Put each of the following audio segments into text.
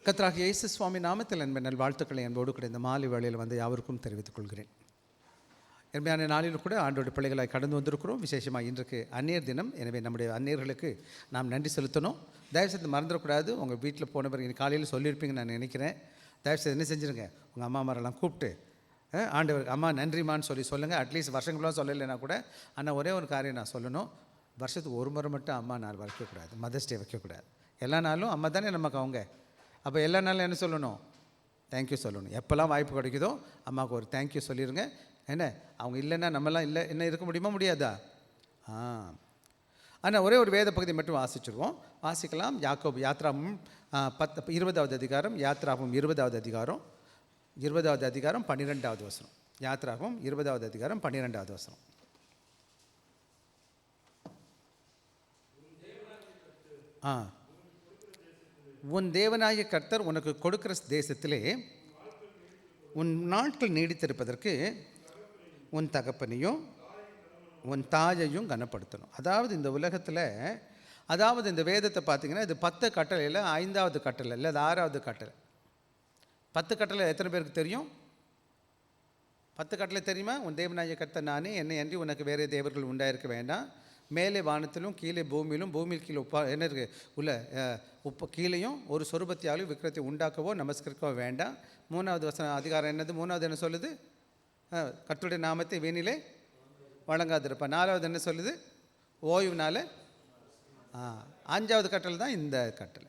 கர்த்தராகிய இயேசு சுவாமி நாமத்தில் நல் வாழ்த்துக்களை என்போடு கூட இந்த மாலை வேளையில் வந்து யாவருக்கும் தெரிவித்துக் கொள்கிறேன். எளிமையான நாளில் கூட ஆண்டோட பிள்ளைகளாய் கடந்து வந்திருக்கிறோம். விசேஷமாக இன்றைக்கு அந்நியர் தினம். எனவே நம்முடைய அந்நியர்களுக்கு நாம் நன்றி செலுத்தணும். தயவுசெய்து மறந்துடக்கூடாது. உங்கள் வீட்டில் போன பிறகு காலையில் சொல்லியிருப்பீங்கன்னு நான் நினைக்கிறேன். தயவுசெய்து என்ன செஞ்சுருங்க, உங்கள் அம்மா மாரெல்லாம் கூப்பிட்டு ஆண்டவர் அம்மா நன்றிமான்னு சொல்லுங்கள். அட்லீஸ்ட் வருஷங்களாக சொல்லலைன்னா கூட. ஆனால் ஒரே ஒரு காரியம் நான் சொல்லணும், வருஷத்துக்கு ஒரு முறை மட்டும் அம்மா நாள் வைக்கக்கூடாது, மதர்ஸ் டே வைக்கக்கூடாது. எல்லா நாளும் அம்மா தானே நமக்கு அவங்க. அப்போ எல்லா நாளும் என்ன சொல்லணும்? தேங்க்யூ சொல்லணும். எப்போல்லாம் வாய்ப்பு கிடைக்குதோ அம்மாவுக்கு ஒரு தேங்க்யூ சொல்லிடுங்க. என்ன அவங்க இல்லைன்னா நம்மலாம் இல்லை என்ன இருக்க முடியுமா? முடியாதா? ஆனால் ஒரே ஒரு வேத பகுதி மட்டும் வாசிச்சுருவோம். வாசிக்கலாம். யாத்ராகமம் 20வது அதிகாரம். யாத்ராகமம் 20வது அதிகாரம் 20வது அதிகாரம் 12வது வசனம். யாத்ராகமம் 20வது அதிகாரம் 12வது வசனம். உன் தேவனாகிய கர்த்தர் உனக்கு கொடுக்கிற தேசத்திலே உன் நாட்கள் நீடித்திருப்பதற்கு உன் தகப்பனையும் உன் தாயையும் கனப்படுத்தணும். அதாவது இந்த உலகத்தில், அதாவது இந்த வேதத்தை பார்த்திங்கன்னா இது 10 கட்டளையில் 5வது கட்டளை இல்லை, அது 6வது கட்டளை. 10 கட்டளை எத்தனை பேருக்கு தெரியும்? 10 கட்டளை தெரியுமா? உன் தேவனாகிய கர்த்தர் நானே, என்னை அன்றி உனக்கு வேறு தேவர்கள் உண்டாயிருக்க வேண்டாம். மேலே வானத்திலும் கீழே பூமியிலும் பூமியில் கீழே என்ன இருக்குது உள்ள கீழேயும் ஒரு சொரூபத்தையாலும் விக்கிரத்தை உண்டாக்கவோ நமஸ்கரிக்கவோ வேண்டாம். 3வது வசனம் அதிகாரம் என்னது? 3வது என்ன சொல்லுது? கர்த்தருடைய நாமத்தை வீணிலே வழங்காதிருப்பான். 4வது என்ன சொல்லுது? ஓய்வுனால. 5வது கட்டளை தான் இந்த கட்டளை.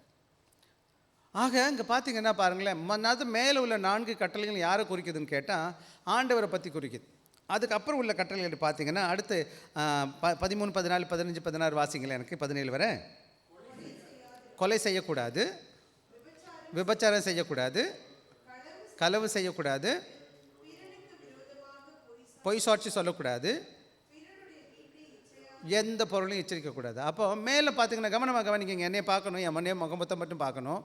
ஆக இங்கே பார்த்தீங்கன்னா பாருங்களேன், அது மேலே உள்ள 4 கட்டளைகள் யாரை குறிக்குதுன்னு கேட்டால் ஆண்டவரை பற்றி குறிக்குது. அதுக்கப்புறம் உள்ள கட்டளைகள் பார்த்தீங்கன்னா அடுத்து 13, 14, 15, 16 வாசிங்களேன். எனக்கு 17 வரை. கொலை செய்யக்கூடாது, விபச்சாரம் செய்யக்கூடாது, களவு செய்யக்கூடாது, பொய் சாட்சி சொல்லக்கூடாது, எந்த பொருளையும் எச்சரிக்கக்கூடாது. அப்போ மேலே பார்த்தீங்கன்னா கவனமாக கவனிக்கிங்க. என்னையை பார்க்கணும், என் மண்ணையை முகமத்தை மட்டும் பார்க்கணும்.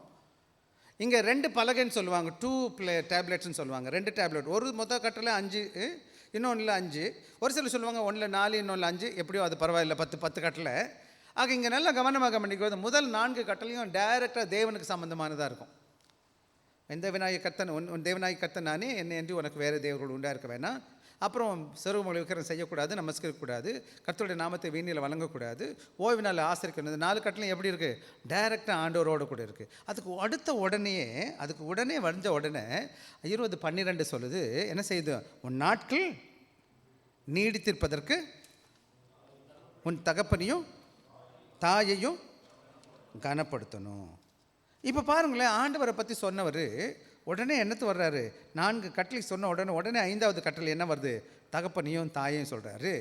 இங்கே 2 பலகைன்னு சொல்லுவாங்க, 2 டேப்லெட்ஸ்ன்னு சொல்லுவாங்க. 2 டேப்லெட். ஒரு மொத்த கட்டளை 5, இன்னொன்றில் 5. ஒரு சிலர் சொல்லுவாங்க ஒன்றில் 4, இன்னொன்றில் 5. எப்படியோ அது பரவாயில்ல, 10 கட்டளை. ஆக இங்கே நல்லா கவனமாக கவனிக்கிறது, முதல் 4 கட்டளையும் டைரெக்டாக தேவனுக்கு சம்மந்தமானதாக இருக்கும். எந்த தேவனாகிய கர்த்தன் உன் தேவனாகிய கர்த்தன் நானே, என்னை அன்றி உனக்கு வேறு தேவர்கள் உண்டாக இருக்க வேணாம். அப்புறம் செருவமொழி விக்கிரம் செய்யக்கூடாது, நமஸ்கரிக்கக்கூடாது, கர்த்தருடைய நாமத்தை வீணில் வழங்கக்கூடாது, ஓய்வு நாள் ஆசரிக்கணும். இந்த 4 கட்டளையும் எப்படி இருக்குது? டைரெக்டாக ஆண்டவரோடு கூட இருக்குது. அதுக்கு உடனே வந்த உடனே 20:12 சொல்லுது, என்ன செய்யுது? உன் நாட்கள் நீடித்திருப்பதற்கு உன் தகப்பனையும் தாயையும் கனப்படுத்தணும். இப்போ பாருங்களேன், ஆண்டவரை பற்றி சொன்னவர் உடனே என்னத்து வர்றாரு? 4 கட்டளை சொன்ன உடனே 5வது கட்டளை என்ன வருது? தகப்பனையும் தாயையும் சொல்கிறாரு.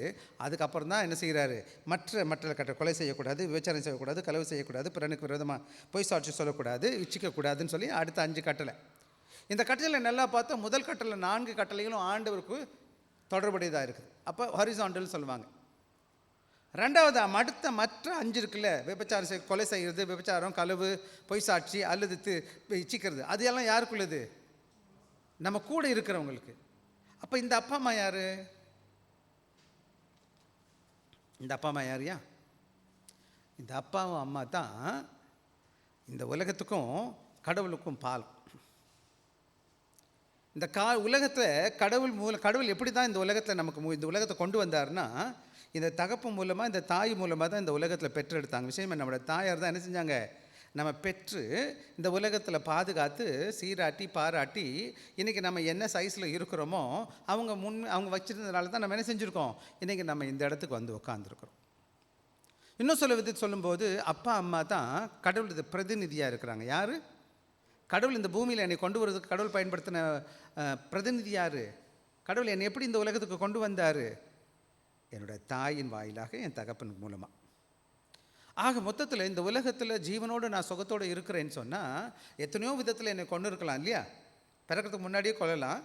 அதுக்கப்புறம் தான் என்ன செய்கிறாரு? மற்ற கட்டளை, கொலை செய்யக்கூடாது, விபச்சாரம் செய்யக்கூடாது, களவு செய்யக்கூடாது, பிறனுக்கு விரோதமாக பொய் சாட்சி சொல்லக்கூடாது, இச்சிக்கக்கூடாதுன்னு சொல்லி அடுத்த 5 கட்டளை. இந்த கட்டளை நல்லா பார்த்தா முதல் கட்டளை 4 கட்டளைகளும் ஆண்டவருக்கு தொடர்புடையதாக இருக்குது. அப்போ ஹாரிசான்டல் சொல்லுவாங்க. 2வது அடுத்த மற்ற 5 இருக்குல்ல, விபச்சாரம் கொலை செய்கிறது, விபச்சாரம், களவு, பொய் சாட்சி அல்லது இச்சிக்கிறது, அது எல்லாம் யாருக்குள்ளது? நம்ம கூட இருக்கிறவங்களுக்கு. அப்போ இந்த அப்பா அம்மா யார்? இந்த அப்பா அம்மா யாரையா? இந்த அப்பாவும் அம்மா தான் இந்த உலகத்துக்கும் கடவுளுக்கும் பாலம். இந்த உலகத்தை கடவுள் எப்படி தான் இந்த உலகத்தில் நமக்கு இந்த உலகத்தை கொண்டு வந்தார்னா, இந்த தகப்பு மூலமாக, இந்த தாய் மூலமாக தான் இந்த உலகத்தில் பெற்றெடுத்தாங்க. விஷயம் நம்மளோட தாயார் தான் என்ன செஞ்சாங்க? நம்ம பெற்று இந்த உலகத்தில் பாதுகாத்து சீராட்டி பாராட்டி இன்றைக்கி நம்ம என்ன சைஸில் இருக்கிறோமோ அவங்க வச்சுருந்ததுனால தான் நம்ம என்ன செஞ்சுருக்கோம்? இன்றைக்கி நம்ம இந்த இடத்துக்கு வந்து உட்காந்துருக்குறோம். இன்னும் சில விதத்தை சொல்லும்போது அப்பா அம்மா தான் கடவுளுடைய பிரதிநிதியாக இருக்கிறாங்க. யார்? கடவுள் இந்த பூமியில் என்னை கொண்டு வரதுக்கு கடவுள் பயன்படுத்தின பிரதிநிதி யார்? கடவுள் என்னை எப்படி இந்த உலகத்துக்கு கொண்டு வந்தார்? என்னுடைய தாயின் வாயிலாக, என் தகப்பன் மூலமாக. ஆக மொத்தத்தில் இந்த உலகத்தில் ஜீவனோடு நான் சுகத்தோடு இருக்கிறேன்னு சொன்னால் எத்தனையோ விதத்தில் என்னை கொண்டு இருக்கலாம் இல்லையா? பிறக்கிறதுக்கு முன்னாடியே கொல்லலாம்,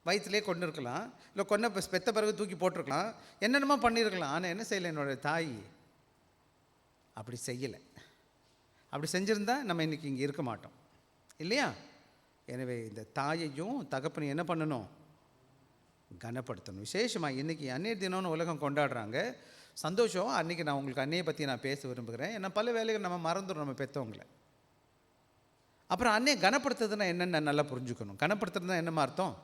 வயிற்றுலேயே கொண்டு இருக்கலாம், இல்லை பெத்த பிறகு தூக்கி போட்டிருக்கலாம், என்னென்னமோ பண்ணியிருக்கலாம். ஆனால் என்ன செய்யலை? என்னோடய தாய் அப்படி செய்யலை. அப்படி செஞ்சுருந்தா நம்ம இன்றைக்கி இங்கே இருக்க மாட்டோம் இல்லையா? எனவே இந்த தாயையும் தகப்பனையும் என்ன பண்ணணும்? கனப்படுத்தணும். விசேஷமாக இன்றைக்கி அன்னையர் தினம்னு உலகம் கொண்டாடுறாங்க. சந்தோஷம். அன்றைக்கி நான் உங்களுக்கு அன்னையை பற்றி நான் பேச விரும்புகிறேன். ஏன்னா பல வேலைகள் நம்ம மறந்துடும், நம்ம பெற்றவங்களை. அப்புறம் அன்னையை கனப்படுத்துறதுன்னா என்னென்னு நல்லா புரிஞ்சுக்கணும். கனப்படுத்துறதுனா என்னம்மா அர்த்தம்?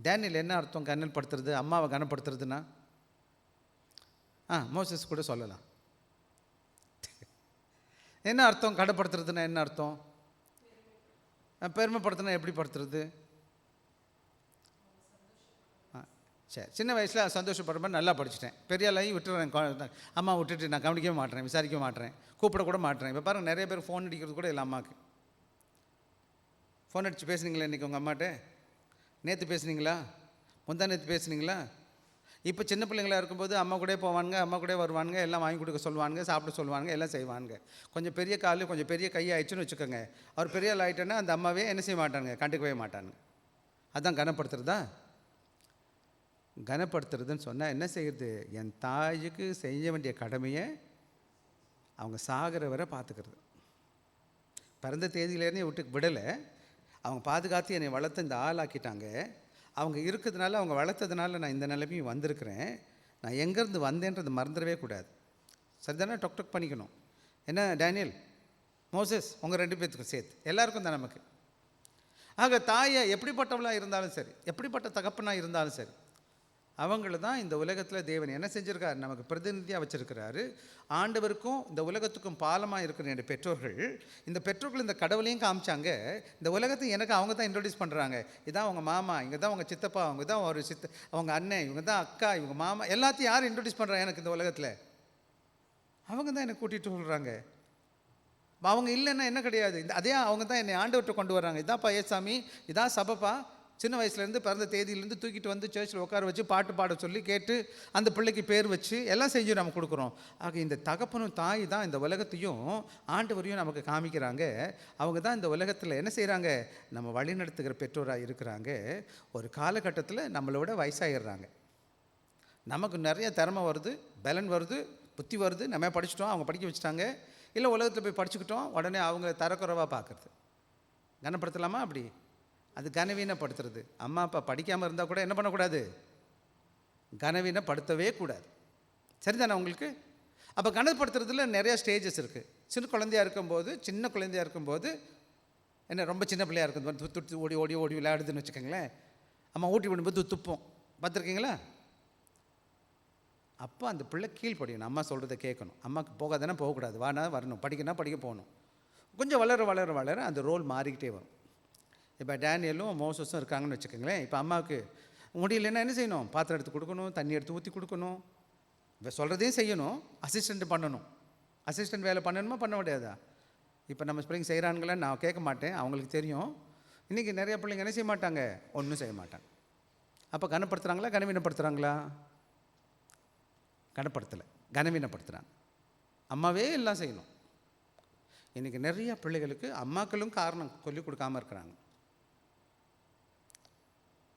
டேனியல் என்ன அர்த்தம் கனப்படுத்துறது? அம்மாவை கனப்படுத்துறதுன்னா மோசஸ் கூட சொல்லலாம். என்ன அர்த்தம் கனப்படுத்துறதுன்னா என்ன அர்த்தம்? பெருமைப்படுத்தினா எப்படி படுத்துறது? சரி, சின்ன வயசில் சந்தோஷப்படுற மாதிரி நல்லா படிச்சுட்டேன். பெரிய ஆளாகி விட்டுறேன். அம்மா விட்டுட்டு நான் கவனிக்கவே மாட்டேன், விசாரிக்க மாட்டேன், கூப்பிடக்கூட மாட்டேன். இப்போ பாருங்கள், நிறைய பேர் ஃபோன் அடிக்கிறது கூட இல்லை அம்மாவுக்கு. ஃபோன் அடித்து பேசுனீங்களா இன்றைக்கி உங்கள் அம்மாட்ட? நேற்று பேசுனீங்களா? முந்தா நேற்று பேசுனீங்களா? இப்போ சின்ன பிள்ளைங்களாக இருக்கும்போது அம்மா கூட போவானுங்க, அம்மா கூட வருவானுங்க, எல்லாம் வாங்கி கொடுக்க சொல்லுவானுங்க, சாப்பிட சொல்லுவாங்க, எல்லாம் செய்வானுங்க. கொஞ்சம் பெரிய கால், கொஞ்சம் பெரிய கை ஆயிடுச்சுன்னு வச்சுக்கோங்க, அவர் பெரிய ஆள் ஆகிட்டேன்னா அந்த அம்மாவே என்ன செய்ய மாட்டானுங்க, கண்டுக்கவே மாட்டானுங்க. அதுதான் கனப்படுத்துறதா? கனப்படுத்துறதுன்னு சொன்னால் என்ன செய்யுது? என் தாய்க்கு செய்ய வேண்டிய கடமையை அவங்க சாகிற வரை பார்த்துக்கிறது. பிறந்த தேதியிலேருந்தே விடலை, அவங்க பாதுகாத்து என்னை வளர்த்து இந்த ஆளாக்கிட்டாங்க. அவங்க இருக்கிறதுனால, அவங்க வளர்த்ததுனால நான் இந்த நிலைமையும் வந்திருக்கிறேன். நான் எங்கேருந்து வந்தேன்றது மறந்துடவே கூடாது. சரிதானே? டொக் பண்ணிக்கணும். என்ன டேனியல், மோசஸ், உங்கள் 2 பேர்த்துக்கும் சேர்த்து எல்லாருக்கும் தான் நமக்கு. ஆக தாயை எப்படிப்பட்டவளாக இருந்தாலும் சரி, எப்படிப்பட்ட தகப்பனாக இருந்தாலும் சரி, அவங்கள தான் இந்த உலகத்தில் தேவன் என்ன செஞ்சுருக்காரு? நமக்கு பிரதிநிதியாக வச்சுருக்கிறாரு. ஆண்டவருக்கும் இந்த உலகத்துக்கும் பாலமாக இருக்கிற என்னுடைய பெற்றோர்கள், இந்த பெற்றோர்கள் இந்த கடவுளையும் காமிச்சாங்க. இந்த உலகத்தை எனக்கு அவங்க தான் இன்ட்ரடியூஸ் பண்ணுறாங்க. இதான் அவங்க மாமா, இங்கே தான் அவங்க சித்தப்பா, அவங்க தான் ஒரு அவங்க அண்ணன், இவங்க தான் அக்கா, இவங்க மாமா, எல்லாத்தையும் யார் இன்ட்ரடியூஸ் பண்ணுறாங்க எனக்கு இந்த உலகத்தில்? அவங்க தான் என்னை கூட்டிகிட்டு சொல்கிறாங்க. அவங்க இல்லைன்னா என்ன கிடையாது. அதே அவங்க தான் என்னை ஆண்டவர்கிட்ட கொண்டு வர்றாங்க. இதான் பையசாமி, இதான் சபப்பா. சின்ன வயசுலேருந்து பிறந்த தேதியிலேருந்து தூக்கிட்டு வந்து சர்ச்சில் உட்கார வச்சு பாட்டு பாட சொல்லி கேட்டு அந்த பிள்ளைக்கு பேர் வச்சு எல்லாம் செஞ்சு நம்ம கொடுக்குறோம். ஆக இந்த தகப்பனும் தாய் தான் இந்த உலகத்தையும் ஆண்டவரையும் நமக்கு காமிக்கிறாங்க. அவங்க தான் இந்த உலகத்தில் என்ன செய்கிறாங்க? நம்ம வழி நடத்துகிற பெற்றோராக இருக்கிறாங்க. ஒரு காலகட்டத்தில் நம்மளோட வயசாகிடுறாங்க. நமக்கு நிறைய திறமை வருது, பலன் வருது, புத்தி வருது, நம்ம படிச்சிட்டோம், அவங்க படிக்க வச்சுட்டாங்க. இல்லை உலகத்தில் போய் படிச்சுக்கிட்டோம், உடனே அவங்க தரக்குறைவாக பார்க்குறது. கனப்படுத்தலாமா? அப்படி அது கனவீனப்படுத்துறது. அம்மா அப்பா படிக்காமல் இருந்தால் கூட என்ன பண்ணக்கூடாது? கனவீனப்படுத்தவே கூடாது. சரிதானே உங்களுக்கு? அப்போ கனப்படுத்துறதுல நிறையா ஸ்டேஜஸ் இருக்குது. சின்ன குழந்தையாக இருக்கும்போது என்ன ரொம்ப சின்ன பிள்ளையாக இருக்கும்போது துட்டு ஓடி ஓடி ஓடி விளையாடுதுன்னு வச்சுக்கோங்களேன். அம்மா ஊட்டி விடும்போது துப்போம், பார்த்துருக்கீங்களா? அப்போ அந்த பிள்ளை கீழ்ப்படியணும், அம்மா சொல்கிறத கேட்கணும். அம்மாவுக்கு போகாதானே போகக்கூடாது, வானா வரணும், படிக்கணும் படிக்க போகணும். கொஞ்சம் வளர வளர வளர அந்த ரோல் மாறிக்கிட்டே வரும். இப்போ டேனியலும் மோசஸும் இருக்காங்கன்னு வச்சுக்கோங்களேன். இப்போ அம்மாவுக்கு முடியலன்னா என்ன செய்யணும்? பாத்திரம் எடுத்து கொடுக்கணும், தண்ணி எடுத்து ஊற்றி கொடுக்கணும், இப்போ சொல்கிறதையும் செய்யணும், அசிஸ்டண்ட் பண்ணணும். அசிஸ்டண்ட் வேலை பண்ணணுமா பண்ண முடியாதா? இப்போ நம்ம பிள்ளைங்க செய்கிறானுங்களேன்னு நான் கேட்க மாட்டேன், அவங்களுக்கு தெரியும். இன்றைக்கி நிறைய பிள்ளைங்க என்ன செய்ய மாட்டாங்க? ஒன்றும் செய்ய மாட்டாங்க. அப்போ கனப்படுத்துகிறாங்களா கனவீனப்படுத்துகிறாங்களா? கனப்படுத்தலை, கனவீனப்படுத்துகிறாங்க. அம்மாவே எல்லாம் செய்யணும். இன்றைக்கி நிறைய பிள்ளைகளுக்கு அம்மாக்களும் காரணம் சொல்லிக் கொடுக்காமல் இருக்கிறாங்க.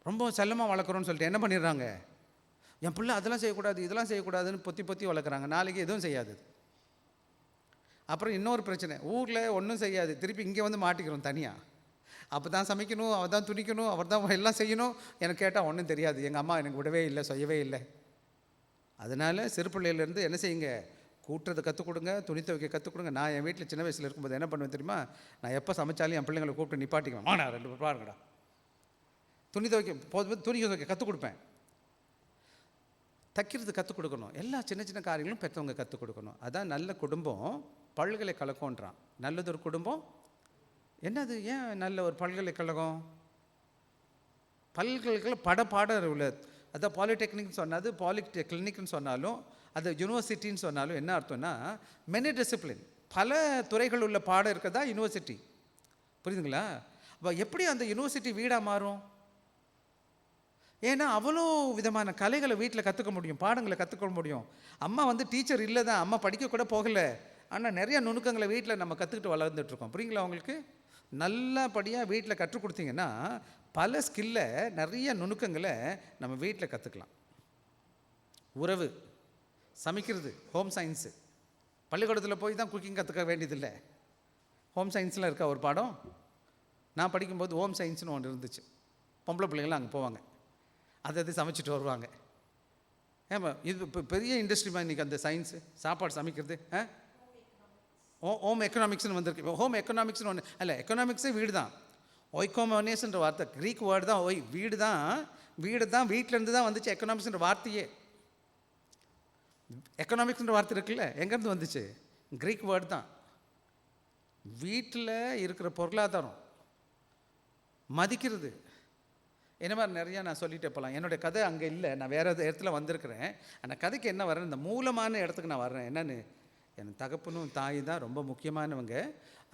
ரொம்ப செல்லமாக வளர்க்குறோன்னு சொல்லிட்டு என்ன பண்ணிடுறாங்க? என் பிள்ளை அதெல்லாம் செய்யக்கூடாது, இதெல்லாம் செய்யக்கூடாதுன்னு பொத்தி பொத்தி வளர்க்குறாங்க. நாளைக்கு எதுவும் செய்யாது. அப்புறம் இன்னொரு பிரச்சனை, ஊரில் ஒன்றும் செய்யாது, திருப்பி இங்கே வந்து மாட்டிக்கிறோம் தனியாக. அப்போ தான் சமைக்கணும், அவர் தான் துணிக்கணும், அவர் தான் எல்லாம் செய்யணும். எனக்கு கேட்டால் ஒன்றும் தெரியாது, எங்கள் அம்மா எனக்கு விடவே இல்லை, செய்யவே இல்லை. அதனால் சிறு பிள்ளையிலேருந்து என்ன செய்யுங்க? கூட்டுறதை கற்றுக் கொடுங்க, துணி துவைக்க கற்றுக் கொடுங்க. நான் என் வீட்டில் சின்ன வயசில் இருக்கும்போது என்ன பண்ணுவேன் தெரியுமா? நான் எப்போ சமைச்சாலும் என் பிள்ளைங்களை கூப்பிட்டு நிப்பாட்டிக்குவேன். வாடா 2 பாருங்கடா, துணி துவைக்க துணி துவைக்க கற்றுக் கொடுப்பேன். தைக்கிறது கற்றுக் கொடுக்கணும். எல்லா சின்ன சின்ன காரியங்களும் பெற்றவங்க கற்றுக் கொடுக்கணும். அதான் நல்ல குடும்பம் பல்கலைக்கழகம்ன்றான். நல்லதொரு குடும்பம் என்னது? ஏன் நல்ல ஒரு பல்கலைக்கழகம்? பல்கலைக்கழகம் பாடம் உள்ள, அதான் பாலிடெக்னிக்னு சொன்னாது, பாலிடெக்னிக்னு சொன்னாலும், அது யூனிவர்சிட்டின்னு சொன்னாலும் என்ன அர்த்தம்னா மெனி டிசிப்ளின், பல துறைகள் உள்ள பாடம் இருக்கிறதா யூனிவர்சிட்டி. புரியுதுங்களா? அப்போ எப்படி அந்த யூனிவர்சிட்டி வீடாக மாறும்? ஏன்னா அவ்வளோ விதமான கலைகளை வீட்டில் கற்றுக்க முடியும், பாடங்களை கற்றுக்க முடியும். அம்மா டீச்சர் இல்லை தான், அம்மா படிக்க கூட போகலை, ஆனால் நிறைய நுணுக்கங்களை வீட்டில் நம்ம கற்றுக்கிட்டு வளர்ந்துட்டுருக்கோம். புரியுங்களா உங்களுக்கு? நல்லபடியாக வீட்டில் கற்றுக் கொடுத்தீங்கன்னா பல ஸ்கில்லை, நிறைய நுணுக்கங்களை நம்ம வீட்டில் கற்றுக்கலாம். உறவு, சமைக்கிறது, ஹோம் சயின்ஸு. பள்ளிக்கூடத்தில் போய் தான் குக்கிங் கற்றுக்க வேண்டியதில்லை. ஹோம் சயின்ஸில் இருக்கா ஒரு பாடம். நான் படிக்கும்போது ஹோம் சயின்ஸ்னு ஒன்று இருந்துச்சு. பொம்பளை பிள்ளைங்களாம் அங்கே போவாங்க, அதை சமைச்சிட்டு வருவாங்க. ஏமா இது இப்போ பெரிய இண்டஸ்ட்ரிமா இன்றைக்கி அந்த சயின்ஸு, சாப்பாடு சமைக்கிறது. ஹோம் எக்கனாமிக்ஸ்னு வந்திருக்கு. ஹோம் எக்கனாமிக்ஸ்னு ஒன்று அல்ல, எக்கனாமிக்ஸே வீடு தான். ஒய்கோமோனியஸ்ன்ற வார்த்தை க்ரீக் வேர்டு தான். வீடு தான், வீடு தான், வீட்டிலேருந்து தான் வந்துச்சு எக்கனாமிக்ஸ்ன்ற வார்த்தையே. எக்கனாமிக்ஸ்ன்ற வார்த்தை இருக்குல்ல, எங்கேருந்து வந்துச்சு? க்ரீக் வேர்டு தான். வீட்டில் இருக்கிற பொருளாதாரம் மதிக்கிறது என்ன மாதிரி நிறையா நான் சொல்லிகிட்டே போகலாம். என்னுடைய கதை அங்கே இல்லை, நான் வேறு இடத்துல வந்திருக்கிறேன். அந்த கதைக்கு என்ன வரேன், இந்த மூலமான இடத்துக்கு நான் வர்றேன். என்னென்னு, என் தகப்பனும் தாய் தான் ரொம்ப முக்கியமானவங்க.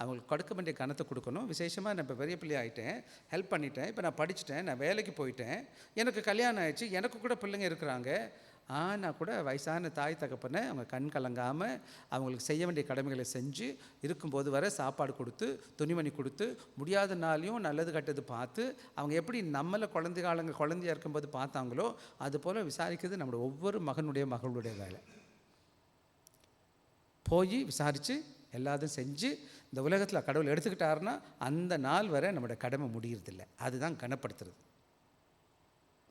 அவங்களுக்கு கொடுக்க வேண்டிய கணத்தை கொடுக்கணும். விசேஷமாக நான் இப்போ பெரிய பிள்ளை ஆகிட்டேன், ஹெல்ப் பண்ணிட்டேன், இப்போ நான் படிச்சுட்டேன், நான் வேலைக்கு போயிட்டேன், எனக்கு கல்யாணம் ஆகிடுச்சு, எனக்கு கூட பிள்ளைங்க இருக்கிறாங்க. ஆனால் கூட வயசான தாய் தகப்பனை அவங்க கண் கலங்காமல் அவங்களுக்கு செய்ய வேண்டிய கடமைகளை செஞ்சு இருக்கும்போது வர சாப்பாடு கொடுத்து துணிமணி கொடுத்து முடியாத நாளையும் நல்லது கட்டது பார்த்து அவங்க எப்படி நம்மளை குழந்தையா இருக்கும்போது பார்த்தாங்களோ அதுபோல் விசாரிக்கிறது நம்மளோட ஒவ்வொரு மகளுடைய வேலை. போய் விசாரித்து எல்லாத்தையும் செஞ்சு இந்த உலகத்தில் கடவுள் எடுத்துக்கிட்டாருன்னா அந்த நாள் வரை நம்மளோட கடமை முடியறதில்லை. அதுதான் கனப்படுத்துறது.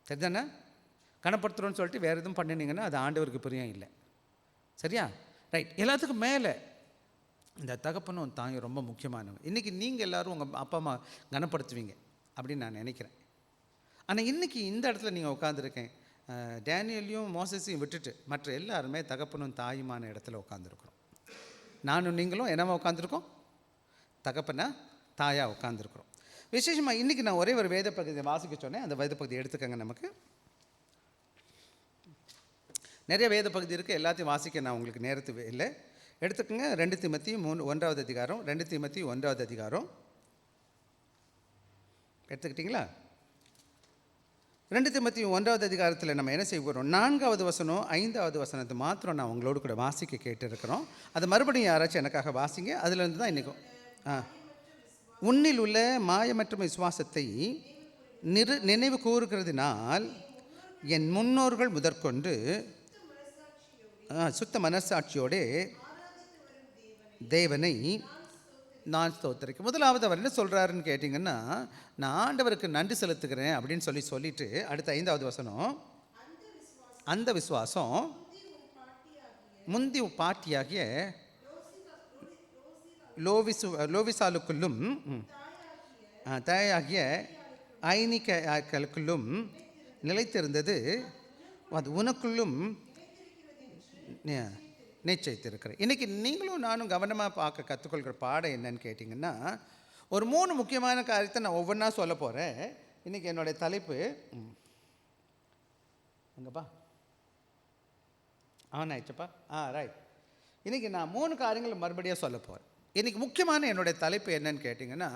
சரிதானே? கனப்படுத்துகிறோன்னு சொல்லிட்டு வேறு எதுவும் பண்ணினீங்கன்னா அது ஆண்டவருக்கு பிரியம் இல்லை. சரியா? ரைட். எல்லாத்துக்கும் மேலே இந்த தகப்பனும் தாயும் ரொம்ப முக்கியமானவங்க. இன்றைக்கி நீங்கள் எல்லோரும் உங்கள் அப்பா அம்மா கனப்படுத்துவீங்க அப்படின்னு நான் நினைக்கிறேன். ஆனால் இன்றைக்கி இந்த இடத்துல நீங்கள் உட்காந்துருக்கேன், டேனியலையும் மோசஸையும் விட்டுட்டு மற்ற எல்லாருமே தகப்பனும் தாயுமான இடத்துல உட்காந்துருக்குறோம். நானும் நீங்களும் என்னவா உட்காந்துருக்கோம்? தகப்பனா தாயாக உட்காந்துருக்குறோம். விசேஷமாக இன்றைக்கி நான் ஒரே ஒரு வேத பகுதியை வாசிக்க சொன்னேன். அந்த வேத பகுதியை எடுத்துக்கங்க. நமக்கு நிறைய வேத பகுதி இருக்குது, எல்லாத்தையும் வாசிக்க நான் உங்களுக்கு நேரத்து இல்லை. எடுத்துக்கோங்க. 2 தீமோத்தேயு 1வது அதிகாரம். 2 தீமோத்தேயு 1வது அதிகாரம் எடுத்துக்கிட்டிங்களா? 2 தீமோத்தேயு 1வது அதிகாரத்தில் நம்ம என்ன செய்ய போகிறோம்? 4வது வசனம் 5வது வசனத்தை மாத்திரம் நான் உங்களோடு கூட வாசிக்க கேட்டுருக்கிறோம். அது மறுபடியும் யாராச்சும் எனக்காக வாசிங்க. அதுலேருந்து தான் இன்றைக்கும் உன்னில் உள்ள மாயமற்ற விசுவாசத்தை நினைவு கூறுகிறதுனால் என் முன்னோர்கள் முதற்கொண்டு சுத்த மனசாட்சியோடு தேவனை நான் ஸ்தோத்திரிக்கிறேன். முதலாவது அவர் என்ன சொல்கிறாருன்னு கேட்டிங்கன்னா, நான் ஆண்டவருக்கு நன்றி செலுத்துகிறேன் அப்படின்னு சொல்லிட்டு அடுத்த 5வது வசனம், அந்த விசுவாசம் முந்தி பாட்டியாகிய லோவிசாலுக்குள்ளும் தாயாகிய ஐனிகளுக்குள்ளும் நிலைத்திருந்தது, அது உனக்குள்ளும் நிச்சயித்திருக்கிறேன். இன்றைக்கி நீங்களும் நானும் கவனமாக பார்க்க கற்றுக்கொள்கிற பாடம் என்னன்னு கேட்டிங்கன்னா, ஒரு 3 முக்கியமான காரியத்தை நான் ஒவ்வொன்றா சொல்ல போகிறேன். இன்றைக்கி என்னுடைய தலைப்பு எங்கப்பா ஆயிடுச்சப்பா. ரைட். இன்றைக்கி நான் 3 காரியங்கள் மறுபடியும் சொல்ல போகிறேன். இன்றைக்கி முக்கியமான என்னுடைய தலைப்பு என்னன்னு கேட்டிங்கன்னா,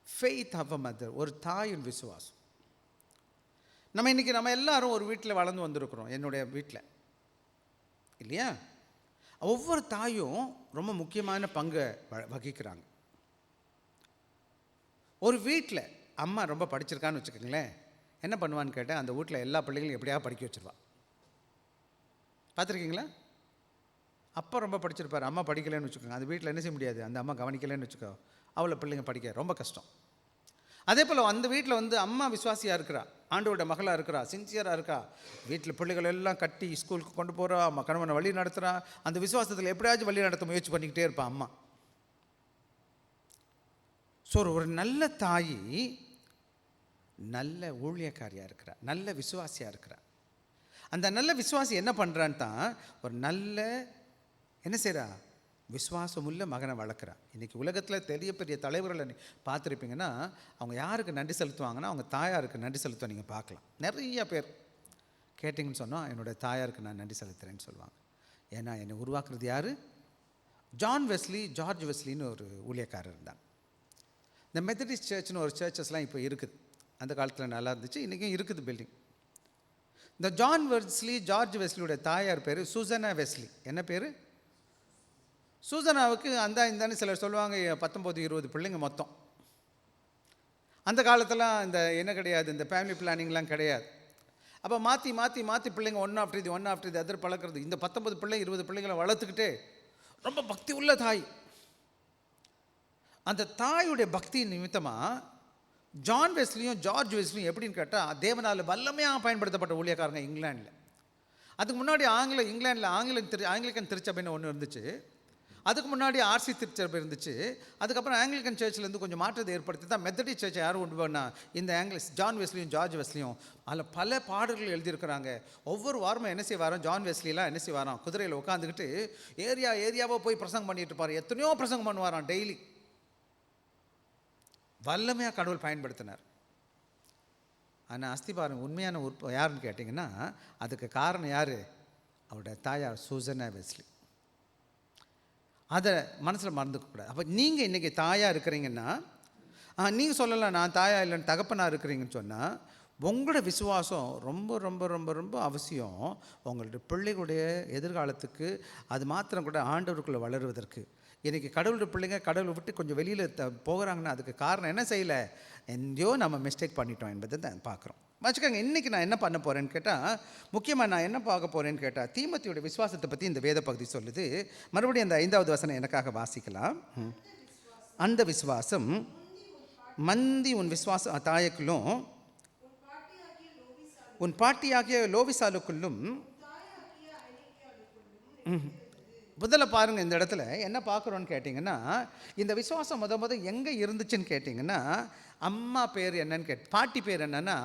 ஃபெய்த் ஆஃப் அ மதர், ஒரு தாயின் விசுவாசம். நம்ம எல்லாரும் ஒரு வீட்டில் வளர்ந்து வந்திருக்கிறோம், என்னுடைய வீட்டில் இல்லையா? ஒவ்வொரு தாயும் ரொம்ப முக்கியமான பங்கை வகிக்கிறாங்க. ஒரு வீட்டில் அம்மா ரொம்ப படிச்சிருக்கான்னு வச்சுக்கோங்களேன், என்ன பண்ணுவான்னு கேட்டேன், அந்த வீட்டில் எல்லா பிள்ளைகளும் எப்படியாவது படிக்க வச்சுருவா. பார்த்துருக்கீங்களா? அப்பா ரொம்ப படிச்சிருப்பார், அம்மா படிக்கலைன்னு வச்சுக்கோங்க, அந்த வீட்டில் என்ன செய்ய முடியாது, அந்த அம்மா கவனிக்கலைன்னு வச்சுக்கோ, அவளை பிள்ளைங்க படிக்க ரொம்ப கஷ்டம். அதே போல் அந்த வீட்டில் அம்மா விசுவாசியாக இருக்கிறா, ஆண்டோட மகளாக இருக்கிறா, சின்சியராக இருக்கா, வீட்டில் பிள்ளைகள் எல்லாம் கட்டி ஸ்கூலுக்கு கொண்டு போகிறா, அம்மா கணவனை வழி நடத்துகிறா, அந்த விசுவாசத்தில் எப்படியாச்சும் வழி நடத்த முயற்சி பண்ணிக்கிட்டே இருப்பான் அம்மா. ஸோ ஒரு நல்ல தாய் நல்ல ஊழியக்காரியாக இருக்கிறா, நல்ல விசுவாசியாக இருக்கிறா. அந்த நல்ல விசுவாசி என்ன பண்ணுறான்னு தான் ஒரு நல்ல என்ன செய்கிறா, விசுவாசமுள்ள மகனை வளர்க்குறா. இன்றைக்கி உலகத்தில் பெரிய தலைவர்களை பார்த்துருப்பீங்கன்னா, அவங்க யாருக்கு நன்றி செலுத்துவாங்கன்னா அவங்க தாயாருக்கு நன்றி செலுத்துவ நீங்கள் பார்க்கலாம். நிறைய பேர் கேட்டிங்கன்னு சொன்னால் என்னோடய தாயாருக்கு நான் நன்றி செலுத்துகிறேன்னு சொல்லுவாங்க. ஏன்னா என்னை உருவாக்குறது யார்? ஜார்ஜ் வெஸ்லின்னு ஒரு ஊழியக்காரர் இருந்தாங்க. இந்த மெத்தடிஸ்ட் சர்ச்னு ஒரு சர்ச்சஸ்லாம் இப்போ இருக்குது. அந்த காலத்தில் நல்லா இருந்துச்சு, இன்றைக்கும் இருக்குது பில்டிங். இந்த ஜார்ஜ் வெஸ்லியோட தாயார் பேர் சூசனா வெஸ்லி. என்ன பேர்? சூசனாவுக்கு இந்தான்னு சிலர் சொல்லுவாங்க 19-20 பிள்ளைங்க மொத்தம். அந்த காலத்தெல்லாம் இந்த என்ன கிடையாது, இந்த ஃபேமிலி பிளானிங்லாம் கிடையாது. அப்போ மாற்றி பிள்ளைங்க ஒன் ஆஃப்டர் இது அதர் பழக்கிறது. இந்த 19 பிள்ளைங்க 20 பிள்ளைங்களை வளர்த்துக்கிட்டு ரொம்ப பக்தி உள்ள தாய். அந்த தாயுடைய பக்தி நிமித்தமாக ஜார்ஜ் வெஸ்லியும் எப்படின்னு கேட்டால் தேவனால் வல்லமையாக பயன்படுத்தப்பட்ட ஊழியக்காரங்க இங்கிலாண்டில். அதுக்கு முன்னாடி இங்கிலாண்டில் ஆங்கிலிக்கன் திருச்சபைன்னு ஒன்று இருந்துச்சு. அதுக்கு முன்னாடி ஆர்சி திருச்சபை இருந்துச்சு. அதுக்கப்புறம் ஆங்கிலிக்கன் சர்ச்சிலேருந்து கொஞ்சம் மாற்றத்தை ஏற்படுத்தி தான் மெத்தடிஸ்ட் சர்ச்சை யாரும் கொண்டு போனா இந்த ஜான் வெஸ்லியும் ஜார்ஜ் வெஸ்லியும் அதில் பல பாடல்கள் எழுதியிருக்கிறாங்க. ஒவ்வொரு வாரமும் என்ன செய்வாராம், ஜான் வெஸ்லிலாம் என்ன செய்வாராம், குதிரையில் உட்காந்துக்கிட்டு ஏரியாவோ போய் பிரசங்கம் பண்ணிட்டு இருப்பார். எத்தனையோ பிரசங்கம் பண்ணுவாராம் டெய்லி. வல்லமையாக கடவுள் பயன்படுத்தினார். ஆனால் அஸ்திபாரம் உண்மையான யாருன்னு கேட்டிங்கன்னா அதுக்கு காரணம் யார்? அவருடைய தாயார் சூசன்னா வெஸ்லி. அதை மனசில் மறந்துக்கக்கூடாது. அப்போ நீங்கள் இன்றைக்கி தாயாக இருக்கிறீங்கன்னா, நீங்கள் சொல்லலாம் நான் தாயாக இல்லைன்னு தகப்பனாக இருக்கிறீங்கன்னு சொன்னால் உங்களோட விசுவாசம் ரொம்ப ரொம்ப ரொம்ப ரொம்ப அவசியம். உங்களுடைய பிள்ளைகளுடைய எதிர்காலத்துக்கு அது மாத்திரம் கூட ஆண்டவருக்குள்ளே வளருவதற்கு. இன்றைக்கி கடவுளுடைய பிள்ளைங்க கடவுளை விட்டு கொஞ்சம் வெளியில் போகிறாங்கன்னா அதுக்கு காரணம் என்ன செய்யலை, எங்கேயோ நம்ம மிஸ்டேக் பண்ணிட்டோம் என்பதை தான் பார்க்குறோம். வச்சுக்கோங்க, இன்றைக்கி நான் என்ன பண்ண போகிறேன்னு கேட்டால், முக்கியமாக நான் என்ன பார்க்க போகிறேன்னு கேட்டால், தீமோத்தேயுடைய விசுவாசத்தை பற்றி இந்த வேத பகுதி சொல்லுது. மறுபடியும் அந்த 5வது வசனம் எனக்காக வாசிக்கலாம். அந்த விசுவாசம் மந்தி உன் விசுவாச தாயக்குள்ளும் உன் பாட்டியாகிய லோவிசாலுக்குள்ளும். முதல்ல பாருங்கள், இந்த இடத்துல என்ன பார்க்குறோன்னு கேட்டிங்கன்னா, இந்த விசுவாசம் எங்கே இருந்துச்சுன்னு கேட்டிங்கன்னா, அம்மா பேர் என்னன்னு பாட்டி பேர் என்னன்னா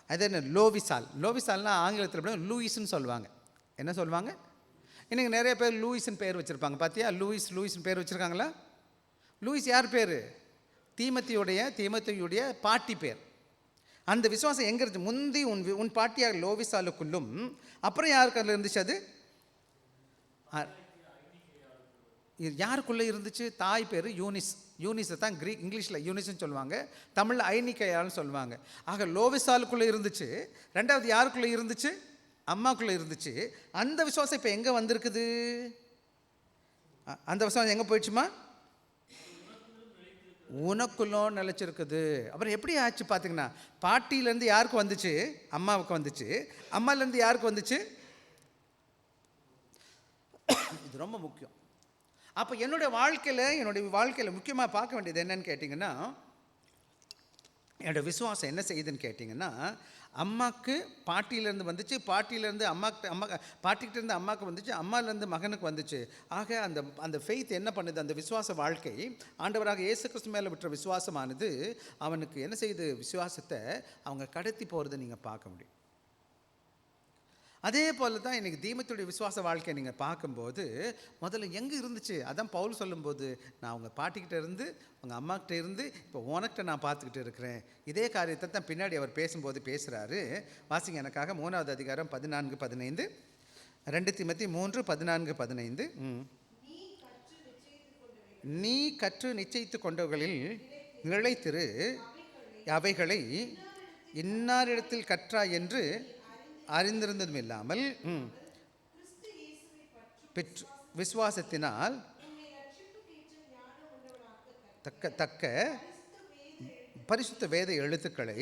அது என்ன, லோவிசால். லோவிசால்னா ஆங்கிலத்தில் லூயிஸ்ன்னு சொல்லுவாங்க. என்ன சொல்லுவாங்க? இன்றைக்கி நிறைய பேர் லூயிஸ்ன்னு பேர் வச்சுருப்பாங்க. பார்த்தியா, லூயிஸ்ன்னு பேர் வச்சுருக்காங்களா? லூயிஸ் யார் பேர்? தீமோத்தேயுடைய பாட்டி பேர். அந்த விசுவாசம் எங்கே இருந்துச்சு? முந்தி உன் பாட்டியாக லோவிசாலுக்குள்ளும். அப்புறம் யாருக்கு அதில் இருந்துச்சு? அது யாருக்குள்ளே இருந்துச்சு? தாய் பேர் யூனிஸ். யூனிஸை தான் இங்கிலீஷில் யூனிஸ்ன்னு சொல்லுவாங்க, தமிழில் ஐனிக்கையால்னு சொல்லுவாங்க. ஆக லோவிசாலுக்குள்ளே இருந்துச்சு. ரெண்டாவது யாருக்குள்ளே இருந்துச்சு? அம்மாக்குள்ளே இருந்துச்சு. அந்த விசுவாசம் இப்போ எங்கே வந்திருக்குது? அந்த விசுவாசம் எங்கே போயிடுச்சுமா? உனக்குள்ளோ நிலச்சிருக்குது. அப்புறம் எப்படி ஆச்சு பார்த்தீங்கன்னா, பாட்டியிலேருந்து யாருக்கு வந்துச்சு? அம்மாவுக்கு வந்துச்சு. அம்மாலேருந்து யாருக்கு வந்துச்சு? இது ரொம்ப முக்கியம். அப்போ என்னுடைய வாழ்க்கையில் முக்கியமாக பார்க்க வேண்டியது என்னன்னு கேட்டிங்கன்னா, என்னோடய விசுவாசம் என்ன செய்யுதுன்னு கேட்டிங்கன்னா, அம்மாவுக்கு பாட்டியிலேருந்து வந்துச்சு, பாட்டியிலேருந்து பாட்டிக்கிட்டேருந்து அம்மாவுக்கு வந்துச்சு, அம்மாலேருந்து மகனுக்கு வந்துச்சு. ஆக அந்த ஃபெய்த் என்ன பண்ணுது? அந்த விசுவாச வாழ்க்கை ஆண்டவராக இயேசு கிறிஸ்து மேலே விட்டுற விசுவாசமானது அவனுக்கு என்ன செய்யுது? விசுவாசத்தை அவங்க கடத்தி போகிறத நீங்கள் பார்க்க முடியும். அதே போல் தான் இன்றைக்கி தீமோத்தேயுடைய விசுவாச வாழ்க்கையை நீங்கள் பார்க்கும்போது முதல்ல எங்கே இருந்துச்சு? அதான் பவுல் சொல்லும்போது, நான் அவங்க பாட்டிக்கிட்ட இருந்து அவங்க அம்மாக்கிட்ட இருந்து இப்போ உனக்கிட்ட நான் பார்த்துக்கிட்டு இருக்கிறேன். இதே காரியத்தை தான் பின்னாடி அவர் பேசும்போது பேசுகிறாரு. வாசிங்க எனக்காக 3வது அதிகாரம் 14-15. 2 தீமோத்தேயு 3:14-15. நீ கற்று நிச்சயித்து கொண்டவர்களில் நிலைத்திரு, அவைகளை இன்னாரிடத்தில் கற்றாய் என்று அறிந்திருந்ததும் இல்லாமல் விசுவாசத்தினால் தக்க பரிசுத்த வேத எழுத்துக்களை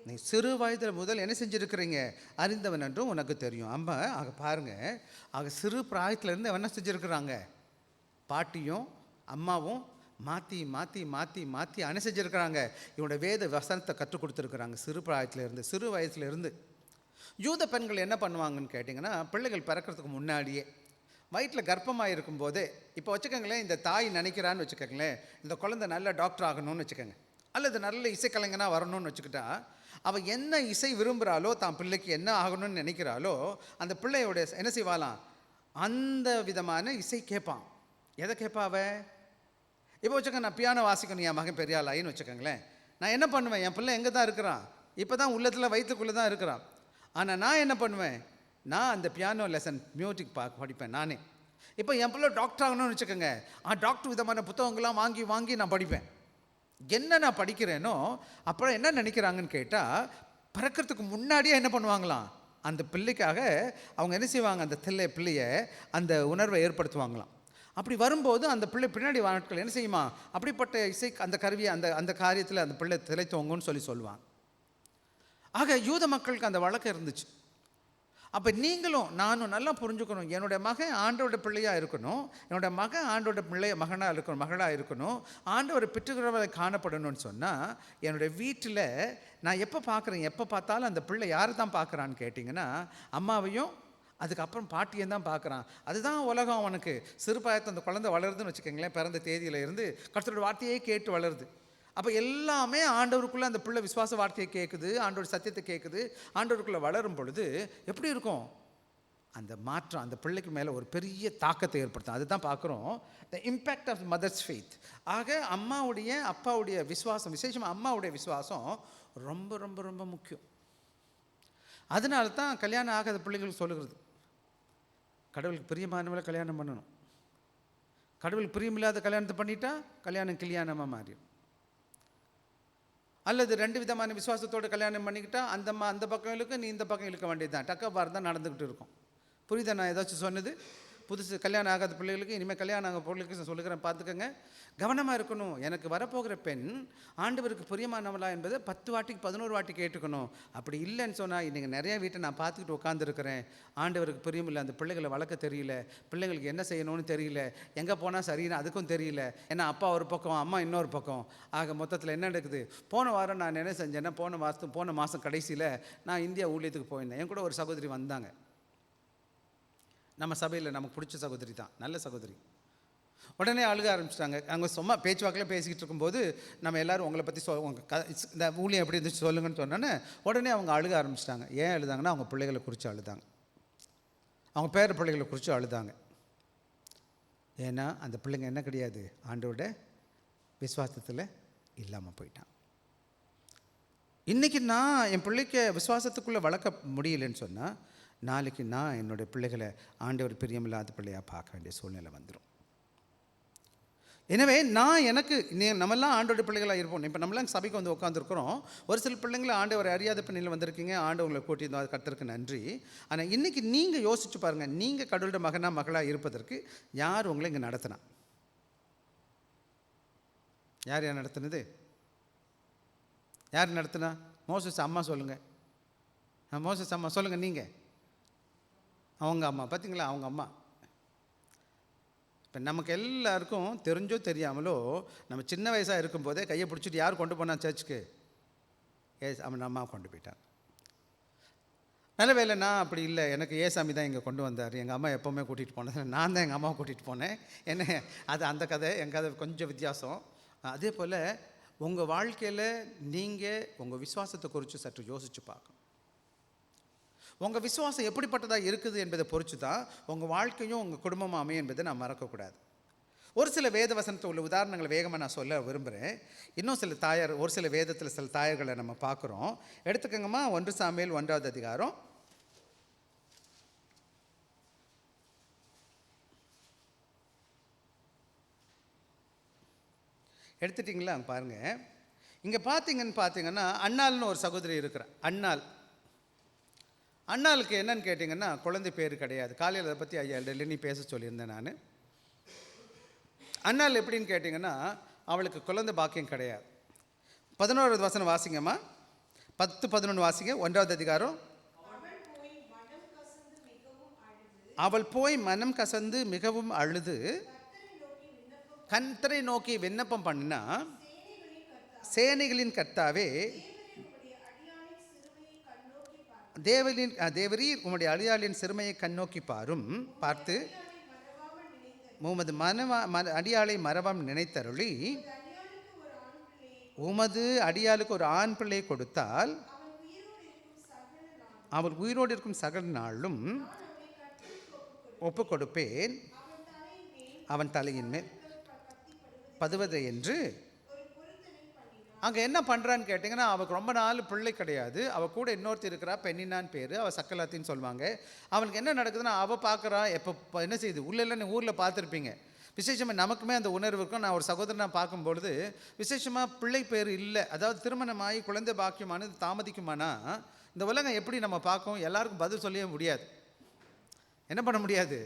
நீ சிறு வயதில் முதல் என்ன செஞ்சுருக்கிறீங்க? அறிந்தவன் என்றும் உனக்கு தெரியும். அம்மா ஆக பாருங்கள், ஆக சிறு பிராயத்திலேருந்து என்ன செஞ்சுருக்கிறாங்க? பாட்டியும் அம்மாவும் மாற்றி மாற்றி மாற்றி மாற்றி அனுசரிச்சிருக்கிறாங்க. இவனோட வேத வசனத்தை கற்றுக் கொடுத்துருக்குறாங்க சிறு பிராயத்திலேருந்து, சிறு வயசுலேருந்து. யூத பெண்கள் என்ன பண்ணுவாங்கன்னு கேட்டிங்கன்னா, பிள்ளைகள் பிறக்கிறதுக்கு முன்னாடியே வயிற்றில் கர்ப்பமாக இருக்கும்போதே, இப்போ வச்சுக்கோங்களேன், இந்த தாய் நினைக்கிறான்னு வச்சுக்கோங்களேன், இந்த குழந்தை நல்ல டாக்டர் ஆகணும்னு வச்சுக்கோங்க, அல்லது நல்ல இசைக்கலைஞனாக வரணும்னு வச்சுக்கிட்டா, அவள் என்ன இசை விரும்புகிறாளோ, தான் பிள்ளைக்கு என்ன ஆகணும்னு நினைக்கிறாளோ, அந்த பிள்ளையோட என்ன செய்வாளாம்? அந்த விதமான இசை கேட்பான். எதை கேட்பாவ? இப்போ வச்சுக்கோங்க, நான் பியானோ வாசிக்கணும், என் மகன் பெரிய ஆளாயின்னு வச்சுக்கோங்களேன். நான் என்ன பண்ணுவேன்? என் பிள்ளை எங்கே தான் இருக்கிறான்? இப்போ தான் உள்ளத்தில் வயிற்றுக்குள்ளே தான் இருக்கிறான். ஆனால் நான் என்ன பண்ணுவேன்? நான் அந்த பியானோ லெசன் மியூசிக் படிப்பேன் நானே. இப்போ என் பிள்ளை டாக்டர் ஆகணும்னு வச்சுக்கோங்க, டாக்டர் விதமான புத்தகங்கள்லாம் வாங்கி வாங்கி நான் படிப்பேன். என்ன நான் படிக்கிறேனோ அப்புறம் என்ன நினைக்கிறாங்கன்னு கேட்டால், பிறக்கிறதுக்கு முன்னாடியே என்ன பண்ணுவாங்களாம்? அந்த பிள்ளைக்காக அவங்க என்ன செய்வாங்க? அந்த பிள்ளையை அந்த உணர்வை ஏற்படுத்துவாங்களாம். அப்படி வரும்போது அந்த பிள்ளை பின்னாடி நாட்கள் என்ன செய்யுமா? அப்படிப்பட்ட இசை அந்த கருவியை அந்த காரியத்தில் அந்த பிள்ளை திளைத்தோங்கன்னு சொல்லுவாங்க. ஆக யூத மக்களுக்கு அந்த வழக்கம் இருந்துச்சு. அப்போ நீங்களும் நானும் நல்லா புரிஞ்சுக்கணும், என்னுடைய மகன் ஆண்டோட பிள்ளையாக இருக்கணும், என்னோட மகன் ஆண்டோட மகனாக இருக்கணும், மகளாக இருக்கணும், ஆண்டவரை பெற்றுக்கிறவரை காணப்படணும்னு சொன்னால், என்னுடைய வீட்டில் நான் எப்போ பார்க்குறேன், எப்போ பார்த்தாலும் அந்த பிள்ளை யாரை தான் பார்க்குறான்னு கேட்டிங்கன்னா, அம்மாவையும் அதுக்கப்புறம் பாட்டியை தான் பார்க்குறான். அதுதான் உலகம் அவனுக்கு. சிறுபாயத்தை அந்த குழந்தை வளருதுன்னு வச்சுக்கோங்களேன், பிறந்த தேதியில இருந்து கர்த்தரோட வார்த்தையே கேட்டு வளருது. அப்போ எல்லாமே ஆண்டவருக்குள்ளே அந்த பிள்ளை விசுவாச வார்த்தையை கேட்குது, ஆண்டவர் சத்தியத்தை கேட்குது. ஆண்டவருக்குள்ளே வளரும் பொழுது எப்படி இருக்கும் அந்த மாற்றம்? அந்த பிள்ளைக்கு மேலே ஒரு பெரிய தாக்கத்தை ஏற்படுத்தும். அதுதான் பார்க்குறோம், the impact of mothers faith. ஆக அம்மாவுடைய அப்பாவுடைய விசுவாசம், விசேஷமாக அம்மாவுடைய விசுவாசம் ரொம்ப ரொம்ப ரொம்ப முக்கியம். அதனால தான் கல்யாணம் ஆகாத பிள்ளைகளுக்கு சொல்லுகிறது, கடவுளுக்கு பிரியமானவளை கல்யாணம் பண்ணணும். கடவுளுக்கு பிரியமில்லாத கல்யாணத்தை பண்ணிட்டா கல்யாணம் கல்யாணமாக மாறிடும். அல்லது 2 விதமான விசுவாசத்தோடு கல்யாணம் பண்ணிக்கிட்டால் அந்த அம்மா அந்த பக்கம் இழுக்க, நீ இந்த பக்கம் இழுக்க வேண்டியது தான். டக்கப்பார் தான் நடந்துக்கிட்டு இருக்கும். புரியுதா நான் ஏதாச்சும் சொன்னது? புதுசு கல்யாணம் ஆகாத பிள்ளைகளுக்கு, இனிமேல் கல்யாணம் ஆக பிள்ளைகளுக்கு சொல்லுகிறேன், பார்த்துக்கங்க, கவனமாக இருக்கணும். எனக்கு வரப்போகிற பெண் ஆண்டவருக்கு பிரியமானவளா என்பதை 10 வாட்டிக்கு 11 வாட்டி கேட்டுக்கணும். அப்படி இல்லைன்னு சொன்னால், இன்றைக்கி நிறையா வீட்டை நான் பார்த்துக்கிட்டு உட்காந்துருக்கிறேன், ஆண்டவருக்கு பிரியமில்லை, அந்த பிள்ளைகளை வளர்க்க தெரியல, பிள்ளைங்களுக்கு என்ன செய்யணும்னு தெரியல, எங்கே போனால் சரின்னு அதுக்கும் தெரியல. ஏன்னா அப்பா ஒரு பக்கம், அம்மா இன்னொரு பக்கம். ஆக மொத்தத்தில் என்ன நடக்குது? போன வாரம் நான் என்ன செஞ்சேன்னா, போன மாதம் கடைசியில் நான் இந்தியா ஊழியத்துக்கு போயிருந்தேன். என் கூட ஒரு சகோதரி வந்தாங்க. நம்ம சபையில் நமக்கு பிடிச்ச சகோதரி தான், நல்ல சகோதரி. உடனே அழுக ஆரம்பிச்சிட்டாங்க. அவங்க சும்மா பேச்சுவாக்கில் பேசிக்கிட்டு இருக்கும்போது, நம்ம எல்லோரும் உங்களை பற்றி இந்த ஊழியம் எப்படி இருந்துச்சு சொல்லுங்கன்னு சொன்னோன்னே உடனே அவங்க அழுக ஆரம்பிச்சிட்டாங்க. ஏன் அழுதாங்கன்னா, அவங்க பிள்ளைகளை குறித்து அழுதாங்க, அவங்க பேர பிள்ளைகளை குறித்து அழுதாங்க. ஏன்னா அந்த பிள்ளைங்க என்ன கிடையாது, ஆண்டோட விசுவாசத்தில் இல்லாமல் போயிட்டான். இன்றைக்கி நான் என் பிள்ளைக்கு விசுவாசத்துக்குள்ளே வளர்க்க முடியலன்னு சொன்னால், நாளைக்கு நான் என்னுடைய பிள்ளைகளை ஆண்டவர் பிரியமில்லாத பிள்ளையாக பார்க்க வேண்டிய சூழ்நிலை வந்துடும். எனவே நம்மெல்லாம் ஆண்டோட பிள்ளைகளாக இருப்போம். இப்போ நம்மளாம் சபைக்கு வந்து உட்காந்துருக்குறோம். ஒரு சில பிள்ளைங்களை ஆண்டவர் அறியாத பிள்ளைகள் வந்திருக்கீங்க, ஆண்டவங்களை கூட்டியிருந்தோம், அது கர்த்தருக்கு நன்றி. ஆனால் இன்றைக்கி நீங்கள் யோசிச்சு பாருங்கள், நீங்கள் கடவுளோட மகளாக இருப்பதற்கு யார் உங்களை இங்கே நடத்தினா? யார் நடத்துனது? யார் நடத்துனா? மோசஸ் அம்மா சொல்லுங்கள். மோசஸ் அம்மா சொல்லுங்கள். நீங்கள் அவங்க அம்மா பார்த்தீங்களா, அவங்க அம்மா. இப்போ நமக்கு எல்லாருக்கும் தெரிஞ்சோ தெரியாமலோ நம்ம சின்ன வயசாக இருக்கும்போதே கையை பிடிச்சிட்டு யார் கொண்டு போனான் சர்ச்சுக்கு? அவன் அம்மா கொண்டு போயிட்டான். நல்ல வேலை நான் அப்படி இல்லை, எனக்கு ஏசாமி தான் இங்கே கொண்டு வந்தார். எங்கள் அம்மா எப்போவுமே கூட்டிகிட்டு போனது, நான் தான் எங்கள் அம்மாவை கூட்டிகிட்டு போனேன். என்ன அது அந்த கதை, என் கதை கொஞ்சம் வித்தியாசம். அதே போல் உங்கள் வாழ்க்கையில் நீங்கள் உங்கள் விசுவாசத்தை குறித்து சற்று யோசித்து பார்க்கணும். உங்கள் விசுவாசம் எப்படிப்பட்டதாக இருக்குது என்பதை பொறுத்து தான் உங்கள் வாழ்க்கையும் உங்கள் குடும்பமும் அமையும் என்பதை நான் மறக்கக்கூடாது. ஒரு சில வேத வசனத்தில் உள்ள உதாரணங்களை வேகமாக நான் சொல்ல விரும்புகிறேன். இன்னும் ஒரு சில வேதத்தில் சில தாயர்களை நம்ம பார்க்குறோம். எடுத்துக்கங்கம்மா, 1 சாமுவேல் 1வது அதிகாரம். எடுத்துட்டிங்களா? பாருங்கள், இங்கே பார்த்தீங்கன்னா அன்னாள்னு ஒரு சகோதரி இருக்கிறார். அண்ணாளுக்கு என்னன்னு கேட்டிங்கன்னா, குழந்தை பேர் கிடையாது. காலையில் அதை பற்றி ஐயா டெல்லி பேச சொல்லியிருந்தேன் நான். அண்ணாள் எப்படின்னு கேட்டிங்கன்னா, அவளுக்கு குழந்தை பாக்கியம் கிடையாது. 11வது வசனம் வாசிங்கம்மா, 10-11 வாசிங்க. 1வது அதிகாரம். அவள் போய் மனம் கசந்து மிகவும் அழுது கர்த்தரை நோக்கி விண்ணப்பம் பண்ணினா, சேனைகளின் கர்த்தாவே, தேவரீர் உம்முடைய அடியாளின் சிறுமையை கண்ணோக்கி பார்த்து உமது அடியாளை மறவாம் நினைத்தருளி உமது அடியாளுக்கு ஒரு ஆண் பிள்ளை கொடுத்தால் அவர் உயிரோடு இருக்கும் சகல நாளும் ஒப்பு கொடுப்பேன், அவன் தலையின் மேல் பதுவதை என்று. அங்கே என்ன பண்ணுறான்னு கேட்டிங்கன்னா, அவளுக்கு ரொம்ப நாள் பிள்ளை கிடையாது. அவள் கூட இன்னொருத்தி இருக்கிறா, பெண்ணினான்னு பேர், அவள் சக்கலாத்தின்னு சொல்லுவாங்க. அவனுக்கு என்ன நடக்குதுன்னா, அவள் பார்க்குறா, எப்போ என்ன செய்யுது, உள்ளே ஊரில் பார்த்துருப்பீங்க. விசேஷமாக நமக்குமே அந்த உணர்வு இருக்கும். நான் ஒரு சகோதரனை பார்க்கும்பொழுது விசேஷமாக பிள்ளை பேர் இல்லை, அதாவது திருமணமாகி குழந்தை பாக்கியமானது தாமதிக்குமானா இந்த உலகம் எப்படி நம்ம பார்க்கும்? எல்லாருக்கும் பதில் சொல்லவே முடியாது. என்ன பண்ண முடியாது?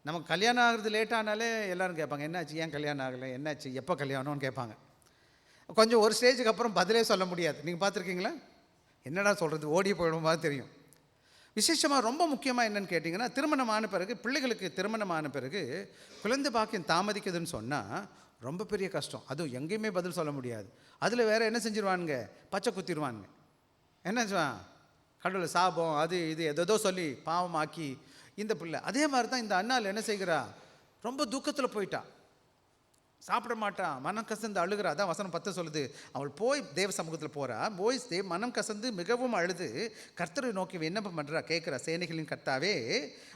நமக்கு கல்யாணம் ஆகிறது லேட்டானாலே எல்லோரும் கேட்பாங்க, என்னாச்சு, ஏன் கல்யாணம் ஆகலை, என்னாச்சு, எப்போ கல்யாணம்னு கேட்பாங்க. கொஞ்சம் ஒரு ஸ்டேஜுக்கு அப்புறம் பதிலே சொல்ல முடியாது. நீங்கள் பார்த்துருக்கீங்களா? என்னடா சொல்கிறது, ஓடி போயிடும் மாதிரி தெரியும். விசேஷமாக ரொம்ப முக்கியமாக என்னென்னு கேட்டிங்கன்னா, திருமணமான பிறகு, பிள்ளைகளுக்கு திருமணமான பிறகு குழந்தை பாக்கியம் தாமதிக்குதுன்னு சொன்னால் ரொம்ப பெரிய கஷ்டம். அதுவும் எங்கேயுமே பதில் சொல்ல முடியாது. அதில் வேறு என்ன செஞ்சிருவானுங்க, பச்சை குத்திடுவானுங்க. என்ன சொல்லுவான், கடவுள் சாபம் அது இது எதோ சொல்லி பாவமாக்கி இந்த பிள்ளை. அதே மாதிரி தான் இந்த அண்ணாள் என்ன செய்கிறா, ரொம்ப துக்கத்தில் போயிட்டா, சாப்பிட மாட்டா, மனம் கசந்து அழுகிறா. அதான் வசனம் 10 சொல்லுது, அவள் போய் தேவ சமூகத்தில் போகிறா, போய் மனம் கசந்து மிகவும் அழுது கர்த்தரை நோக்கி விண்ணப்பம் பண்ணுறா, கேட்குறா, சேனைகளின் கர்த்தாவே,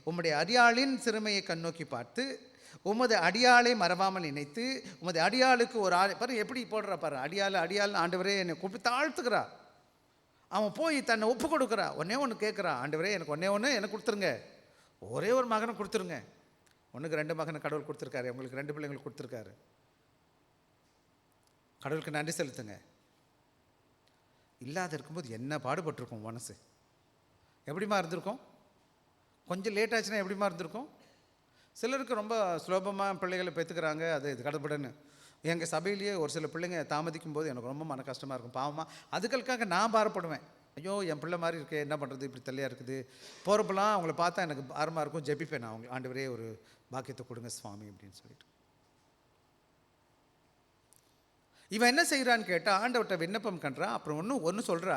உம்முடைய அடியாளின் சிறுமையை கண்ணோக்கி பார்த்து உமது அடியாளை மறவாமல் நினைத்து உமது அடியாளுக்கு ஒரு பாரு எப்படி போடுறா பாரு, அடியாள்னு ஆண்டவரே என்னை கூப்பிட்டு தாழ்த்துக்கிறா. அவன் போய் தன்னை ஒப்பு கொடுக்குறா. ஒன்று கேட்குறா, ஆண்டவரே எனக்கு ஒன்று எனக்கு கொடுத்துருங்க, ஒரே ஒரு மகனை கொடுத்துருங்க. ஒன்றுக்கு 2 மகனை கடவுள் கொடுத்துருக்காரு, உங்களுக்கு 2 பிள்ளைங்களுக்கு கொடுத்துருக்காரு. கடவுளுக்கு நன்றி செலுத்துங்க. இல்லாத இருக்கும்போது என்ன பாடுபட்டிருக்கும் மனசு, எப்படிமா இருந்திருக்கும்? கொஞ்சம் லேட் ஆச்சுன்னா எப்படிமா இருந்திருக்கும்? சிலருக்கு ரொம்ப சுலபமாக பிள்ளைகளை பெற்றுக்கிறாங்க, அது இது கடப்படுன்னு. எங்கள் சபையிலேயே ஒரு சில பிள்ளைங்க தாமதிக்கும் போது எனக்கு ரொம்ப மன கஷ்டமாக இருக்கும், பாவமாக. அதுகளுக்காக நான் பாரப்படுவேன், ஐயோ என் பிள்ளை மாதிரி இருக்கே, என்ன பண்ணுறது, இப்படி தள்ளியாக இருக்குது. போகிறப்பெல்லாம் அவங்கள பார்த்தா எனக்கு பாரமாக இருக்கும், ஜெபிப்பேன் நான், அவங்க ஆண்டவரே ஒரு பாக்கியத்தை கொடுங்க சுவாமி அப்படின்னு சொல்லிட்டு. இவன் என்ன செய்கிறான்னு கேட்டால் ஆண்டவர்கிட்ட விண்ணப்பம் பண்ணுறான். அப்புறம் ஒன்று சொல்கிறா,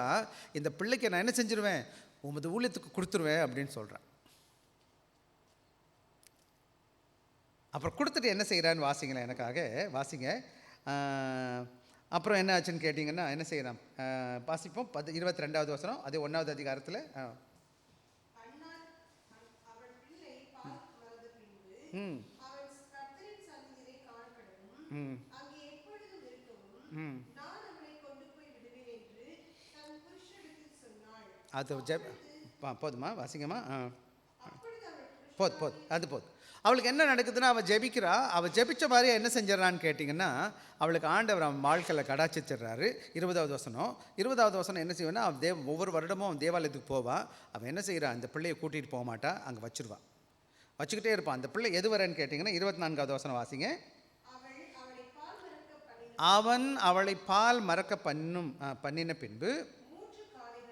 இந்த பிள்ளைக்கு நான் என்ன செஞ்சிருவேன், உமது ஊழியத்துக்கு கொடுத்துருவேன் அப்படின்னு சொல்கிறான். அப்புறம் கொடுத்துட்டு என்ன செய்கிறான்னு வாசிங்களேன், எனக்காக வாசிங்க. அப்புறம் என்ன ஆச்சுன்னு கேட்டிங்கன்னா என்ன செய்கிறான் வாசிப்போம். 22வது வசனம், அதே 1வது அதிகாரத்தில். அது போதுமா, வாசிங்கம்மா. போது அது போதும். அவளுக்கு என்ன நடக்குதுன்னா, அவள் ஜெபிக்கிறா. அவள் ஜெபிச்ச மாதிரியே என்ன செஞ்சிடறான்னு கேட்டிங்கன்னா, அவளுக்கு ஆண்டவர் அவன் வாழ்க்கையில் கடாச்சிடுறாரு. 20வது வசனம் என்ன செய்வேன்னா, அவன் ஒவ்வொரு வருடமும் அவன் தேவாலயத்துக்கு போவான். அவன் என்ன செய்கிறான், அந்த பிள்ளையை கூட்டிகிட்டு போக மாட்டான், அங்கே வச்சுருவான், வச்சுக்கிட்டே இருப்பான். அந்த பிள்ளை எது வரேன்னு கேட்டிங்கன்னா 24வது வசனம் வாசிங்க. அவன் அவளை பால் மறக்க பண்ணின பின்பு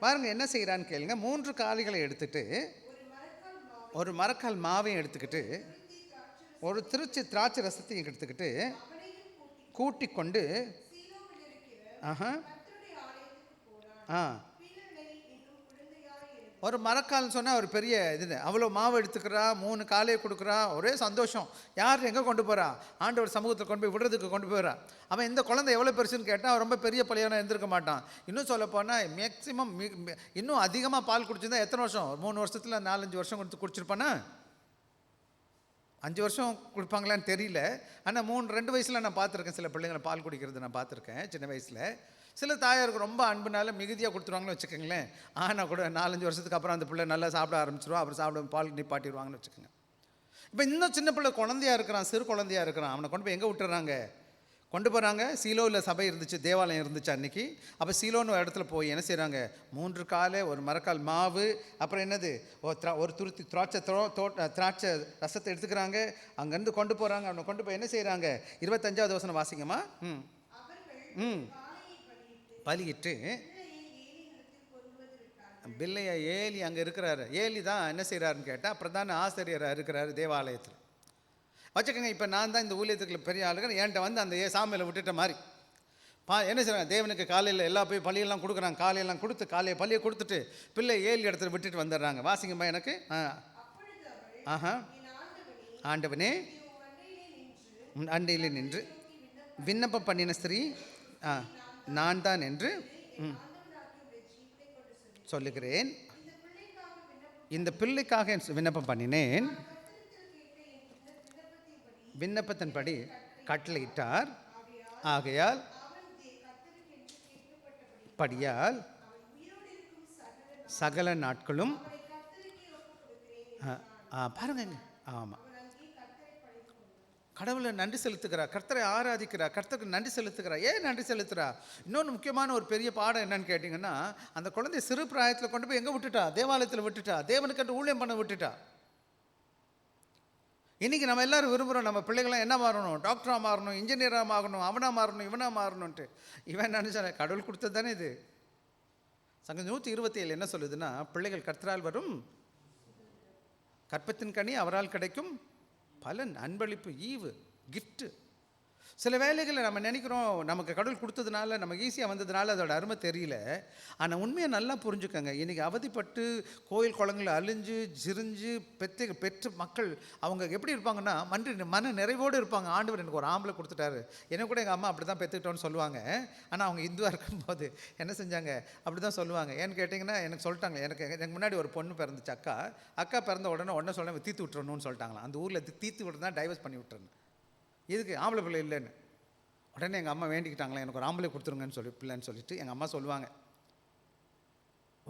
பாருங்க என்ன செய்கிறான்னு கேளுங்க. 3 காளைகளை எடுத்துட்டு, ஒரு மரக்கால் மாவையும் எடுத்துக்கிட்டு, ஒரு திருச்சி திராட்சை ரசத்தையும் எடுத்துக்கிட்டு கூட்டி கொண்டு ஒரு மரக்கால்னு சொன்னால் ஒரு பெரிய இது, அவ்வளோ மாவு எடுத்துக்கிறா, 3 காலையை கொடுக்குறா, ஒரே சந்தோஷம். யார் எங்கே கொண்டு போகிறா, ஆண்டவர் சமூகத்தில் கொண்டு போய் விடுறதுக்கு கொண்டு போகிறா. அவன் இந்த குழந்தை எவ்வளோ பெருசுன்னு கேட்டால் அவன் ரொம்ப பெரிய பள்ளியான இருந்திருக்க மாட்டான். இன்னும் சொல்ல போனால் மேக்ஸிமம் இன்னும் அதிகமாக பால் குடிச்சிருந்தா எத்தனை வருஷம், 3 வருஷத்தில் 4-5 வருஷம் கொடுத்து குடிச்சிருப்பானா? 5 வருஷம் கொடுப்பாங்களான்னு தெரியல. ஆனால் 2 வயசில் நான் பார்த்துருக்கேன், சில பிள்ளைங்களை பால் குடிக்கிறது நான் பார்த்துருக்கேன் சின்ன வயசில். சில தாயாருக்கு ரொம்ப அன்புனால மிகுதியாக கொடுத்துருவாங்கன்னு வச்சுக்கோங்களேன். ஆனால் கூட 4-5 வருஷத்துக்கு அப்புறம் அந்த பிள்ளை நல்லா சாப்பிட ஆரம்பிச்சிருவா, அப்புறம் சாப்பிட பால் நிப்பாட்டிடுவாங்கன்னு வச்சுக்கோங்க. இப்போ இன்னும் சின்ன பிள்ளை குழந்தையாக இருக்கிறான், சிறு குழந்தையாக இருக்கிறான், அவனை கொண்டு போய் எங்கே விட்டுறாங்க, கொண்டு போகிறாங்க. சீலோவில் சபை இருந்துச்சு, தேவாலயம் இருந்துச்சு அன்றைக்கி. அப்போ சீலோன்னு இடத்துல போய் என்ன செய்கிறாங்க, 3 காலை, ஒரு மரக்கால் மாவு, அப்புறம் என்னது, ஒரு துருத்தி திராட்சை ரசத்தை எடுத்துக்கிறாங்க. அங்கேருந்து கொண்டு போகிறாங்க. அவனை கொண்டு போய் என்ன செய்கிறாங்க, 25வது வசனம் வாசிங்கம்மா. பலியிட்டு பிள்ளைய ஏலி அங்கே இருக்கிறாரு. ஏலி தான் என்ன செய்கிறாருன்னு கேட்டால் பிரதான ஆசிரியராக இருக்கிறாரு தேவாலயத்தில் வச்சுக்கோங்க. இப்போ நான் தான் இந்த ஊழியத்துக்குள்ள பெரிய ஆளுங்க, என்கிட்ட வந்து அந்த சாமியில் விட்டுட்ட மாதிரி என்ன செய்கிறாங்க, தேவனுக்கு காலையில் எல்லா போய் பள்ளியெல்லாம் கொடுக்குறாங்க. காலையெல்லாம் கொடுத்து பள்ளியை கொடுத்துட்டு பிள்ளை ஏலி இடத்துல விட்டுட்டு வந்துடுறாங்க. வாசிங்கம்மா எனக்கு. ஆண்டவனே அண்டையில் நின்று விண்ணப்பம் பண்ணின ஸ்திரீ நான் தான் என்று சொல்லுகிறேன். இந்த பிள்ளைக்காக விண்ணப்பம் பண்ணினேன், விண்ணப்பத்தின்படி கட்டளையிட்டார். ஆகையால் படியால் சகல நாட்களும் பாருங்க. ஆமாம், கடவுளை நன்றி செலுத்துகிறார், கர்த்தரை ஆராதிக்கிறார், கர்த்தருக்கு நன்றி செலுத்துகிறார். ஏன் நன்றி செலுத்துகிறா? இன்னொன்று முக்கியமான ஒரு பெரிய பாடம் என்னன்னு கேட்டிங்கன்னா, அந்த குழந்தை சிறு பிராயத்தில் கொண்டு போய் எங்கே விட்டுட்டா, தேவாலயத்தில் விட்டுட்டா, தேவனுக்கு ஊழியம் பண்ண விட்டுட்டா. இன்றைக்கி நம்ம எல்லோரும் விரும்புகிறோம், நம்ம பிள்ளைகளாம் என்ன மாறணும், டாக்டராக மாறணும், இன்ஜினியராக மாறணும், அவனாக மாறணும், இவனாக மாறணுன்ட்டு. இவன் நினச்சா கடவுள் கொடுத்தது தானே இது. சங்கம் 127 என்ன சொல்லுதுன்னா, பிள்ளைகள் கர்த்தரால் வரும் கற்பத்தின் கனி அவரால் கிடைக்கும் பலன், அன்பளிப்பு, ஈவு, கிஃப்ட்டு. சில வேலைகளை நம்ம நினைக்கிறோம் நமக்கு கடவுள் கொடுத்ததுனால நமக்கு ஈஸியாக வந்ததுனால அதோட அருமை தெரியல. ஆனால் உண்மையை நல்லா புரிஞ்சுக்கங்க. இன்றைக்கி அவதிப்பட்டு கோயில் குளங்களை அழிஞ்சு ஜிரிஞ்சு பெற்ற மக்கள் அவங்க எப்படி இருப்பாங்கன்னா மன நிறைவோடு இருப்பாங்க. ஆண்டவர் எனக்கு ஒரு ஆம்பளை கொடுத்துட்டாரு. எனக்கு கூட எங்கள் அம்மா அப்படி தான் பெற்றுக்கிட்டோன்னு சொல்லுவாங்க. ஆனால் அவங்க இந்துவாக இருக்கும்போது என்ன செஞ்சாங்க அப்படி தான் சொல்லுவாங்க. ஏன்னு கேட்டிங்கன்னா எனக்கு சொல்லிட்டாங்க, எனக்கு முன்னாடி ஒரு பொண்ணு பிறந்துச்சு, அக்கா பிறந்த உடனே சொல்ல தீர்த்து விட்டுறணும்னு சொல்லிட்டாங்களா. அந்த ஊரில் தீர்த்து விட்டு தான் டைவர்ஸ் பண்ணி விட்டுறணும். இதுக்கு ஆம்பளை பிள்ளை இல்லைன்னு உடனே எங்கள் அம்மா வேண்டிக்கிட்டாங்களே எனக்கு ஒரு ஆம்பளை கொடுத்துருங்கன்னு பிள்ளைன்னு சொல்லிட்டு எங்கள் அம்மா சொல்லுவாங்க,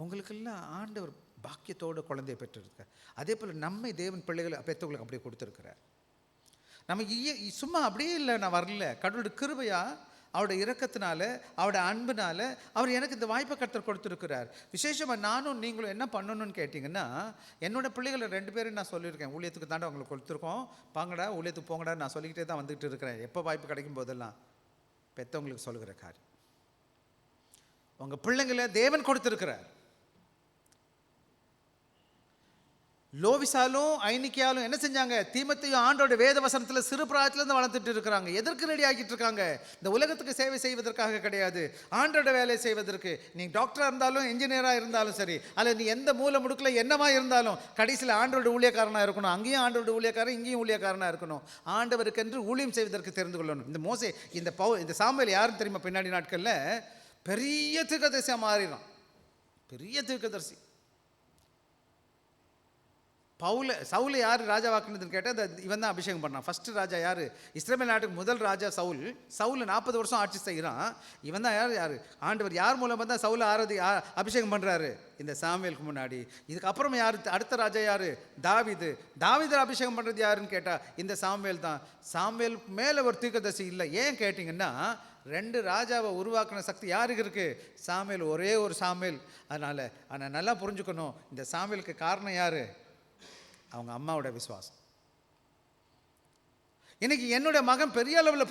உங்களுக்கெல்லாம் ஆண்டவர் பாக்கியத்தோடு குழந்தைய பெற்றிருக்க, அதே போல் நம்மை தேவன் பிள்ளைகளை பெற்றவங்களுக்கு அப்படியே கொடுத்துருக்கிறார். நம்ம சும்மா அப்படியே இல்லை, நான் வரல, கடவுளுடைய கிருபையா அவருடைய இரக்கத்தினால அவருடைய அன்பினால அவர் எனக்கு இந்த வாய்ப்பை கர்த்தர் கொடுத்துருக்கிறார். விசேஷமாக நானும் நீங்களும் என்ன பண்ணணும்னு கேட்டிங்கன்னா, என்னோடய பிள்ளைகளை 2 பேரும் நான் சொல்லியிருக்கேன், ஊழியத்துக்கு தாண்டா அவங்களுக்கு கொடுத்துருக்கோம், பாங்கடா ஊழியத்துக்கு போங்கடா நான் சொல்லிக்கிட்டே தான் வந்துக்கிட்டு இருக்கிறேன். எப்போ வாய்ப்பு கிடைக்கும் போதெல்லாம் பெற்றவங்களுக்கு சொல்லுகிற காரியம், உங்கள் பிள்ளைங்களை தேவன் கொடுத்துருக்கிறார். லோவிசாலும் ஐனிக்கியாலும் என்ன செஞ்சாங்க, தீமோத்தேயும் ஆண்டோட வேத வசனத்தில் சிறு பிராயத்திலேருந்து வளர்த்துட்டு இருக்கிறாங்க. எதற்கு ரெடி ஆகிட்டு இருக்காங்க? இந்த உலகத்துக்கு சேவை செய்வதற்காக கிடையாது, ஆண்டோட வேலையை செய்வதற்கு. நீ டாக்டராக இருந்தாலும் இன்ஜினியராக இருந்தாலும் சரி, அல்லது நீ எந்த மூலை முடுக்கில் என்னவா இருந்தாலும் கடைசியில் ஆண்டோட ஊழியக்காரனாக இருக்கணும். அங்கேயும் ஆண்டோட ஊழியக்காரன், இங்கேயும் ஊழியக்காரனாக இருக்கணும். ஆண்டவருக்கென்று ஊழியம் செய்வதற்கு தெரிந்து கொள்ளணும். இந்த சாமுவேல் யாருன்னு தெரியுமா? பின்னாடி நாட்களில் பெரிய தீர்க்கதரிசியாக மாறிடும். பெரிய தீர்க்கதரிசி. சவுல் யார் ராஜாவாக்குனதுன்னு கேட்டால் இவன் தான் அபிஷேகம் பண்ணான். ஃபஸ்ட்டு ராஜா யார்? இஸ்ரவேல் நாட்டுக்கு முதல் ராஜா சவுல். 40 வருஷம் ஆட்சி செய்கிறான். இவன் தான் யார்? ஆண்டவர் யார் மூலமாக தான் சவுலை அபிஷேகம் பண்ணுறாரு? இந்த சாமுவேலுக்கு முன்னாடி. இதுக்கப்புறம் யார்? அடுத்த ராஜா யார்? தாவீது அபிஷேகம் பண்ணுறது யாருன்னு கேட்டால் இந்த சாமுவேல் தான். சாமுவேல் மேலே ஒரு தீர்க்கதரிசி இல்லை. ஏன் கேட்டிங்கன்னா, 2 ராஜாவை உருவாக்கின சக்தி யாருக்கு இருக்குது? சாமுவேல், ஒரே ஒரு சாமுவேல். ஆனால் நல்லா புரிஞ்சுக்கணும், இந்த சாமுவேலுக்கு காரணம் யார்? அவங்க அம்மாவோட விசுவாசம். இன்றைக்கி என்னுடைய மகன் பெரிய அளவில்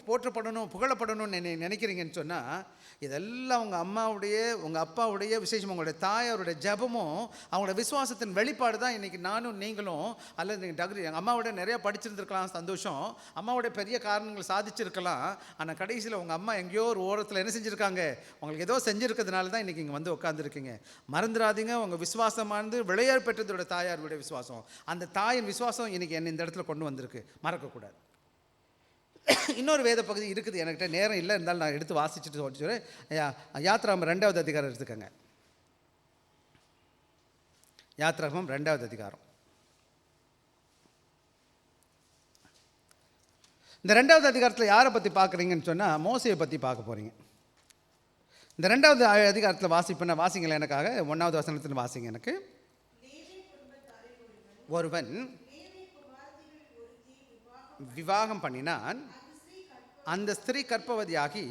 போற்றப்படணும், புகழப்படணும்னு நினைக்கிறீங்கன்னு சொன்னால், இதெல்லாம் உங்கள் அம்மாவுடைய, உங்கள் அப்பாவுடைய, விசேஷம் உங்களுடைய தாயாருடைய ஜபமும் அவங்களோட விசுவாசத்தின் வெளிப்பாடு தான். இன்றைக்கி நானும் நீங்களும், அல்லது நீங்கள் எங்கள் அம்மாவோட நிறையா படிச்சிருந்துருக்கலாம், சந்தோஷம், அம்மாவோட பெரிய காரணங்கள் சாதிச்சிருக்கலாம். ஆனால் கடைசியில் உங்கள் அம்மா எங்கேயோ ஒரு ஓரத்தில் என்ன செஞ்சுருக்காங்க, உங்களுக்கு ஏதோ செஞ்சுருக்கிறதுனால தான் இன்றைக்கி இங்கே வந்து உட்காந்துருக்கீங்க. மறந்துடாதீங்க, உங்கள் விசுவாசமானது விளையாடு பெற்றதோட தாயாருடைய விசுவாசம். அந்த தாயின் விசுவாசம் இன்றைக்கி என்னை இந்த இடத்துல கொண்டு வந்திருக்கு, மறக்கக்கூடாது. இன்னொரு வேத பகுதி இருக்குது, என்கிட்ட நேரம் இல்லை, இருந்தாலும் நான் எடுத்து வாசிச்சுட்டு சொல்லிச்சுறேன். யாத்ராகமம் 2வது அதிகாரம் எடுத்துக்கங்க. யாத்ராகமம் 2வது அதிகாரம். இந்த 2வது அதிகாரத்தில் யாரை பற்றி பார்க்குறீங்கன்னு சொன்னால், மோசையை பற்றி பார்க்க போகிறீங்க. இந்த 2வது அதிகாரத்தில் வாசிங்களேன் எனக்காக. 1வது வசனத்தில் வாசிங்க எனக்கு. ஒருவன் விவாகம் பண்ணினான், அந்த ஸ்திரீ கர்ப்பவதியாகி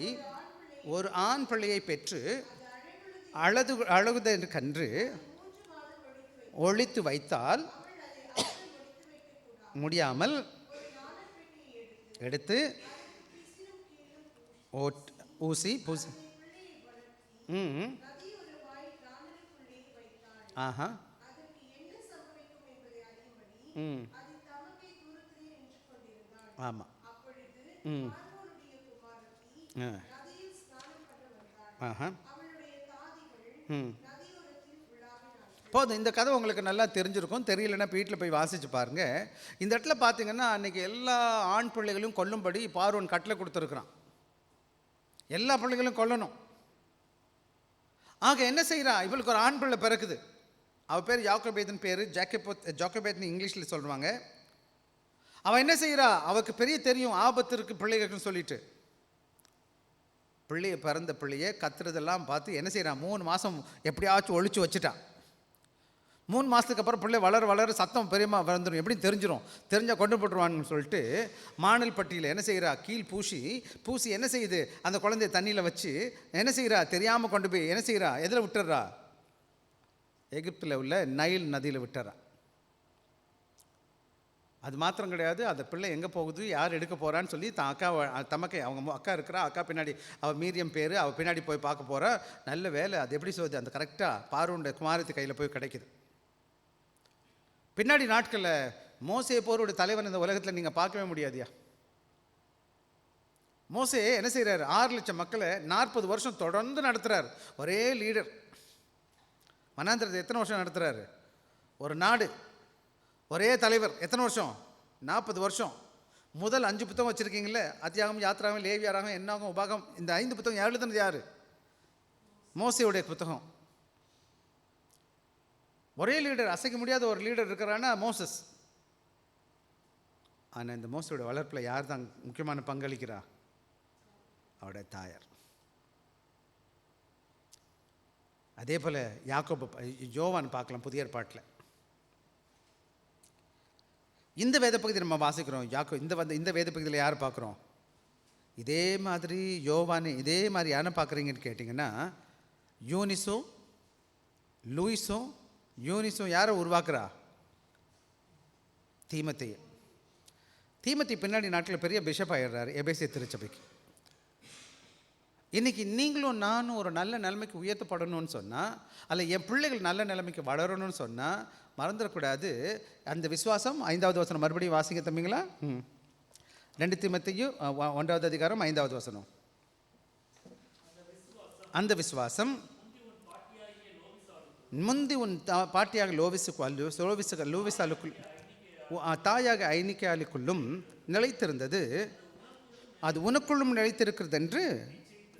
ஒரு ஆண் பிள்ளையை பெற்று அழுகுதென்று கன்று ஒழித்து வைத்தால் முடியாமல் எடுத்து ஊசி பூசி ஆஹா ஆமாம். போதும், இந்த கதை உங்களுக்கு நல்லா தெரிஞ்சிருக்கும். தெரியலன்னா வீட்டில் போய் வாசித்து பாருங்கள். இந்த இடத்துல பார்த்தீங்கன்னா, அன்றைக்கி எல்லா ஆண் பிள்ளைகளையும் கொல்லும்படி பார்வோன் கட்டளை கொடுத்துருக்குறான். எல்லா பிள்ளைகளும் கொல்லணும். ஆக என்ன செய்கிறா, இவளுக்கு ஒரு ஆண் பிள்ளை பிறக்குது. அவள் பேர் யாக்கோபேதன் பேர், ஜாக்கோபேத்னு இங்கிலீஷில் சொல்லுவாங்க. அவள் என்ன செய்கிறா, அவளுக்கு பெரிய தெரியும் ஆபத்து இருக்குது பிள்ளைகளுக்குன்னு சொல்லிட்டு, பிறந்த பிள்ளையை கத்துறதெல்லாம் பார்த்து என்ன செய்கிறான், 3 மாதம் எப்படியாச்சும் ஒழிச்சு வச்சுட்டான். 3 மாதத்துக்கு அப்புறம் பிள்ளை வளர சத்தம் பெரியமா வந்துடும், எப்படி தெரிஞ்சால் கொண்டு போட்டுருவான்னு சொல்லிட்டு மானல் பட்டியில் என்ன செய்கிறா, கீழ் பூசி என்ன செய்யுது, அந்த குழந்தைய தண்ணியில் வச்சு என்ன செய்கிறா, தெரியாமல் கொண்டு போய் என்ன செய்கிறா, எதில் விட்டுறா, எகிப்தில் உள்ள நைல் நதியில் விட்டுறா. அது மாத்திரம் கிடையாது, அந்த பிள்ளை எங்கே போகுது, யார் எடுக்க போகிறான்னு சொல்லி தமக்கை அவங்க அக்கா இருக்கிறா, அக்கா பின்னாடி அவள் மீரியம் பேர், அவள் பின்னாடி போய் பார்க்க போகிறா. நல்ல வேலை, அது எப்படி சொல்லுது, அந்த கரெக்டாக பார்வோனுடைய குமாரத்து கையில் போய் கிடைக்குது. பின்னாடி நாட்களில் மோசே போருடைய தலைவன் இந்த உலகத்தில் நீங்கள் பார்க்கவே முடியாதியா. மோசே என்ன செய்கிறார்? 6,00,000 மக்களை 40 வருஷம் தொடர்ந்து நடத்துகிறார். ஒரே லீடர். வனாந்திரத்தை எத்தனை வருஷம் நடத்துகிறாரு? ஒரு நாடு, ஒரே தலைவர். எத்தனை வருஷம்? 40 வருஷம். முதல் 5 புத்தகம் வச்சுருக்கீங்களே, அத்தியாகம், யாத்ராகம், லேவியராகம், என்னாகும், உபாகம். இந்த 5 புத்தகம் எழுதுனது யார்? மோசேயுடைய புத்தகம். ஒரே லீடர், அசைக்க முடியாத ஒரு லீடர் இருக்கிறான்னா மோசஸ். ஆனால் இந்த மோசையோட வளர்ப்பில் யார் தான் முக்கியமான பங்களிக்கிறா? அவருடைய தாயார். அதே போல் யாக்கோபு, யோவான் பார்க்கலாம் புதிய ஏற்பாட்டில். இந்த வேத பகுதி நம்ம வாசிக்கிறோம். இந்த வேத பகுதியில் யார் பார்க்குறோம்? இதே மாதிரி யோவான், இதே மாதிரி யாரை பார்க்குறீங்கன்னு கேட்டிங்கன்னா, யூனிஸும் லூயிஸும். யூனிஸும் யாரை உருவாக்குறா? தீமத்தி பின்னாடி நாட்டில் பெரிய பிஷப் ஆயிடுறாரு எபேசிய திருச்சபைக்கு. இன்றைக்கி நீங்களும் நானும் ஒரு நல்ல நிலைமைக்கு உயர்த்தப்படணும்னு சொன்னால், அல்ல என் பிள்ளைகள் நல்ல நிலைமைக்கு வளரணும்னு சொன்னால் மறந்துடக்கூடாது அந்த விசுவாசம். 5வது வசனம் மறுபடியும் வாசிங்க தம்பிங்களா. 2 தீமோத்தேயு 1வது அதிகாரம் 5வது வசனம். அந்த விசுவாசம் முந்தி உன் பாட்டியாக லோவிசாலுக்குள் தாயாக ஐனிக்காலுக்குள்ளும் நிலைத்திருந்தது, அது உனக்குள்ளும் நிலைத்திருக்கிறது என்று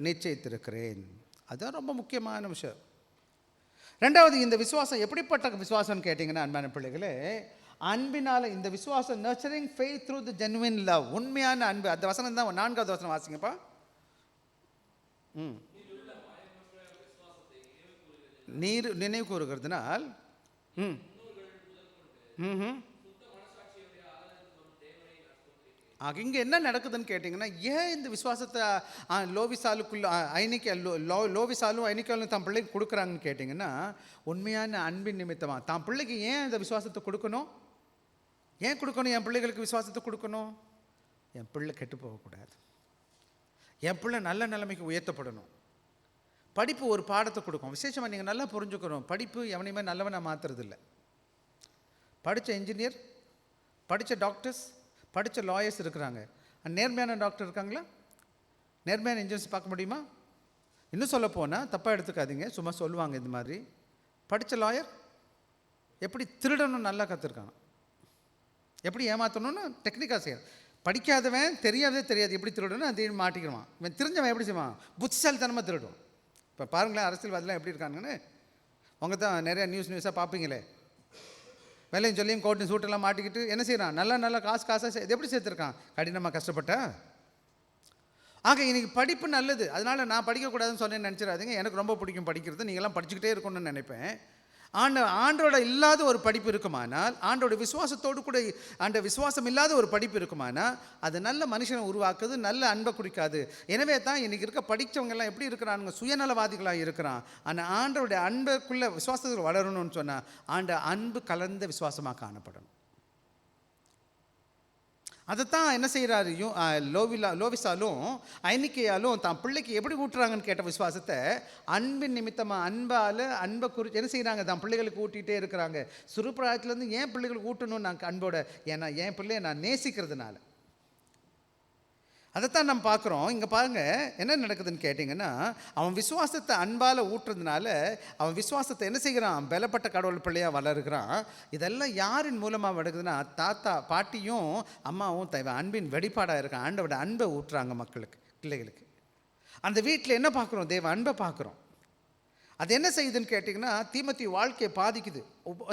நிச்சயித்திருக்கிறேன். அதுதான் ரொம்ப முக்கியமான விஷயம். 2வது, இந்த விசுவாசம் எப்படிப்பட்ட விசுவாசம்னு கேட்டிங்கன்னா அன்பான பிள்ளைகளே, அன்பினால் இந்த விசுவாசம் nurturing faith through the genuine love, உண்மையான அன்பு. அந்த வசனம் தான் 4வது வசனம் வாசிங்கப்பா. நீர் நினைவு கூறுகிறதுனால் இங்கே என்ன நடக்குதுன்னு கேட்டிங்கன்னா, ஏன் இந்த விசுவாசத்தை லோவிசாலுக்குள்ள லோவிசாலும் ஐனிக்காலும் தன் பிள்ளைக்கு கொடுக்குறாங்கன்னு கேட்டிங்கன்னா, உண்மையான அன்பின் நிமித்தமாக தான் பிள்ளைக்கு ஏன் இந்த விசுவாசத்தை கொடுக்கணும்? ஏன் கொடுக்கணும்? என் பிள்ளைகளுக்கு விசுவாசத்தை கொடுக்கணும். என் பிள்ளை கெட்டு போகக்கூடாது, என் பிள்ளை நல்ல நிலைமைக்கு உயர்த்தப்படணும். படிப்பு ஒரு பாடத்தை கொடுக்கும். விசேஷமாக நீங்கள் நல்லா புரிஞ்சுக்கணும், படிப்பு எவனையுமே நல்லவனை மாற்றுறதில்லை. படித்த இன்ஜினியர், படித்த டாக்டர்ஸ், படித்த லாயர்ஸ் இருக்கிறாங்க. நேர்மையான டாக்டர் இருக்காங்களா? நேர்மையான இன்ஜினியர்ஸ் பார்க்க முடியுமா? இன்னும் சொல்ல போனால் தப்பாக எடுத்துக்காதீங்க, சும்மா சொல்லுவாங்க இந்த மாதிரி. படித்த லாயர் எப்படி திருடணும் நல்லா கற்றுருக்காங்க, எப்படி ஏமாற்றணும்னு டெக்னிக்காக செய்யணும். படிக்காதவன் தெரியாது எப்படி திருடணும் அதை மாட்டிக்கிடுவான். இவன் தெரிஞ்சவன் எப்படி செய்வான்? புத்திசாலித்தனமாக திருடுவான். இப்போ பாருங்களேன் அரசியல்வாதிலாம் எப்படி இருக்காங்கன்னு. அவங்க தான் நிறையா நியூஸாக பார்ப்பீங்களே, வேலையும் சொல்லியும் கோட்டு சூட்டெல்லாம் மாட்டிக்கிட்டு என்ன செய்கிறான்? நல்லா காசாக இது எப்படி சேர்த்துருக்கான்? கடினமாக கஷ்டப்பட்டா. ஆக இன்றைக்கி படிப்பு நல்லது, அதனால் நான் படிக்கக்கூடாதுன்னு சொன்னேன்னு நினச்சிடாதீங்க. எனக்கு ரொம்ப பிடிக்கும் படிக்கிறது, நீங்கள்லாம் படிச்சுக்கிட்டே இருக்கணும்னு நினைப்பேன். ஆண்டோட இல்லாத ஒரு படிப்பு இருக்குமானால், ஆண்டோட விசுவாசத்தோடு கூட ஆண்ட விசுவாசம் இல்லாத ஒரு படிப்பு இருக்குமானால், அது நல்ல மனுஷனை உருவாக்குது, நல்ல அன்பை குறிக்காது. எனவே தான் இன்றைக்கி இருக்க படித்தவங்கெல்லாம் எப்படி இருக்கிறானுங்க? சுயநலவாதிகளாக இருக்கிறான். ஆனால் ஆண்டோடைய அன்புக்குள்ளே விசுவாசத்தில் வளரணும்னு சொன்னால் ஆண்ட அன்பு கலந்த விசுவாசமாக காணப்படணும். அதைத்தான் என்ன செய்கிறாரு லோவிசாலும் ஐனிக்கையாலும் தான் பிள்ளைக்கு எப்படி ஊட்டுறாங்கன்னு கேட்ட விசுவாசத்தை அன்பின் நிமித்தமாக அன்பை குறித்து என்ன செய்கிறாங்க? தான் பிள்ளைகளுக்கு ஊட்டிகிட்டே இருக்கிறாங்க. சிறுபிராயத்துலேருந்து ஏன் பிள்ளைகளுக்கு ஊட்டணும்னு நான் அன்போட, ஏன்னா என் பிள்ளையை நான் நேசிக்கிறதுனால. அதைத்தான் நம்ம பார்க்குறோம். இங்கே பாருங்கள் என்ன நடக்குதுன்னு கேட்டிங்கன்னா, அவன் விசுவாசத்தை அன்பால் ஊட்டுறதுனால அவன் விசுவாசத்தை என்ன செய்கிறான்? பலப்பட்ட கடவுள் பிள்ளையாக வளருகிறான். இதெல்லாம் யாரின் மூலமாக நடக்குதுன்னா, தாத்தா பாட்டியும் அம்மாவும் அன்பின் வெளிப்பாடாக இருக்கான். ஆண்டோட அன்பை ஊட்டுறாங்க மக்களுக்கு, பிள்ளைகளுக்கு. அந்த வீட்டில் என்ன பார்க்குறோம்? தேவ அன்பை பார்க்குறோம். அது என்ன செய்யுதுன்னு கேட்டிங்கன்னா, தீமோத்தேயு வாழ்க்கையை பாதிக்குது.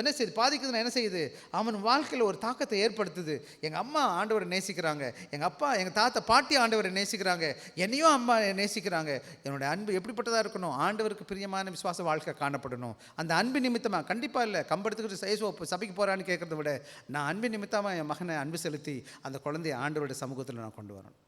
என்ன செய்யுது? பாதிக்குதுன்னா என்ன செய்யுது? அவன் வாழ்க்கையில் ஒரு தாக்கத்தை ஏற்படுத்துது. எங்கள் அம்மா ஆண்டவரை நேசிக்கிறாங்க, எங்கள் அப்பா எங்கள் தாத்தா பாட்டி ஆண்டவரை நேசிக்கிறாங்க, என்னையும் அம்மா நேசிக்கிறாங்க. என்னுடைய அன்பு எப்படிப்பட்டதாக இருக்கணும்? ஆண்டவருக்கு பிரியமான விசுவாச வாழ்க்கை காணப்படணும். அந்த அன்பு நிமித்தமாக கண்டிப்பாக இல்லை கம்பெடுத்துக்கிட்டு சபைக்கு போகிறான்னு கேட்குறத விட, நான் அன்பு நிமித்தமாக என் மகனை அன்பு செலுத்தி அந்த குழந்தைய ஆண்டவருடைய சமூகத்தில் நான் கொண்டு வரணும்.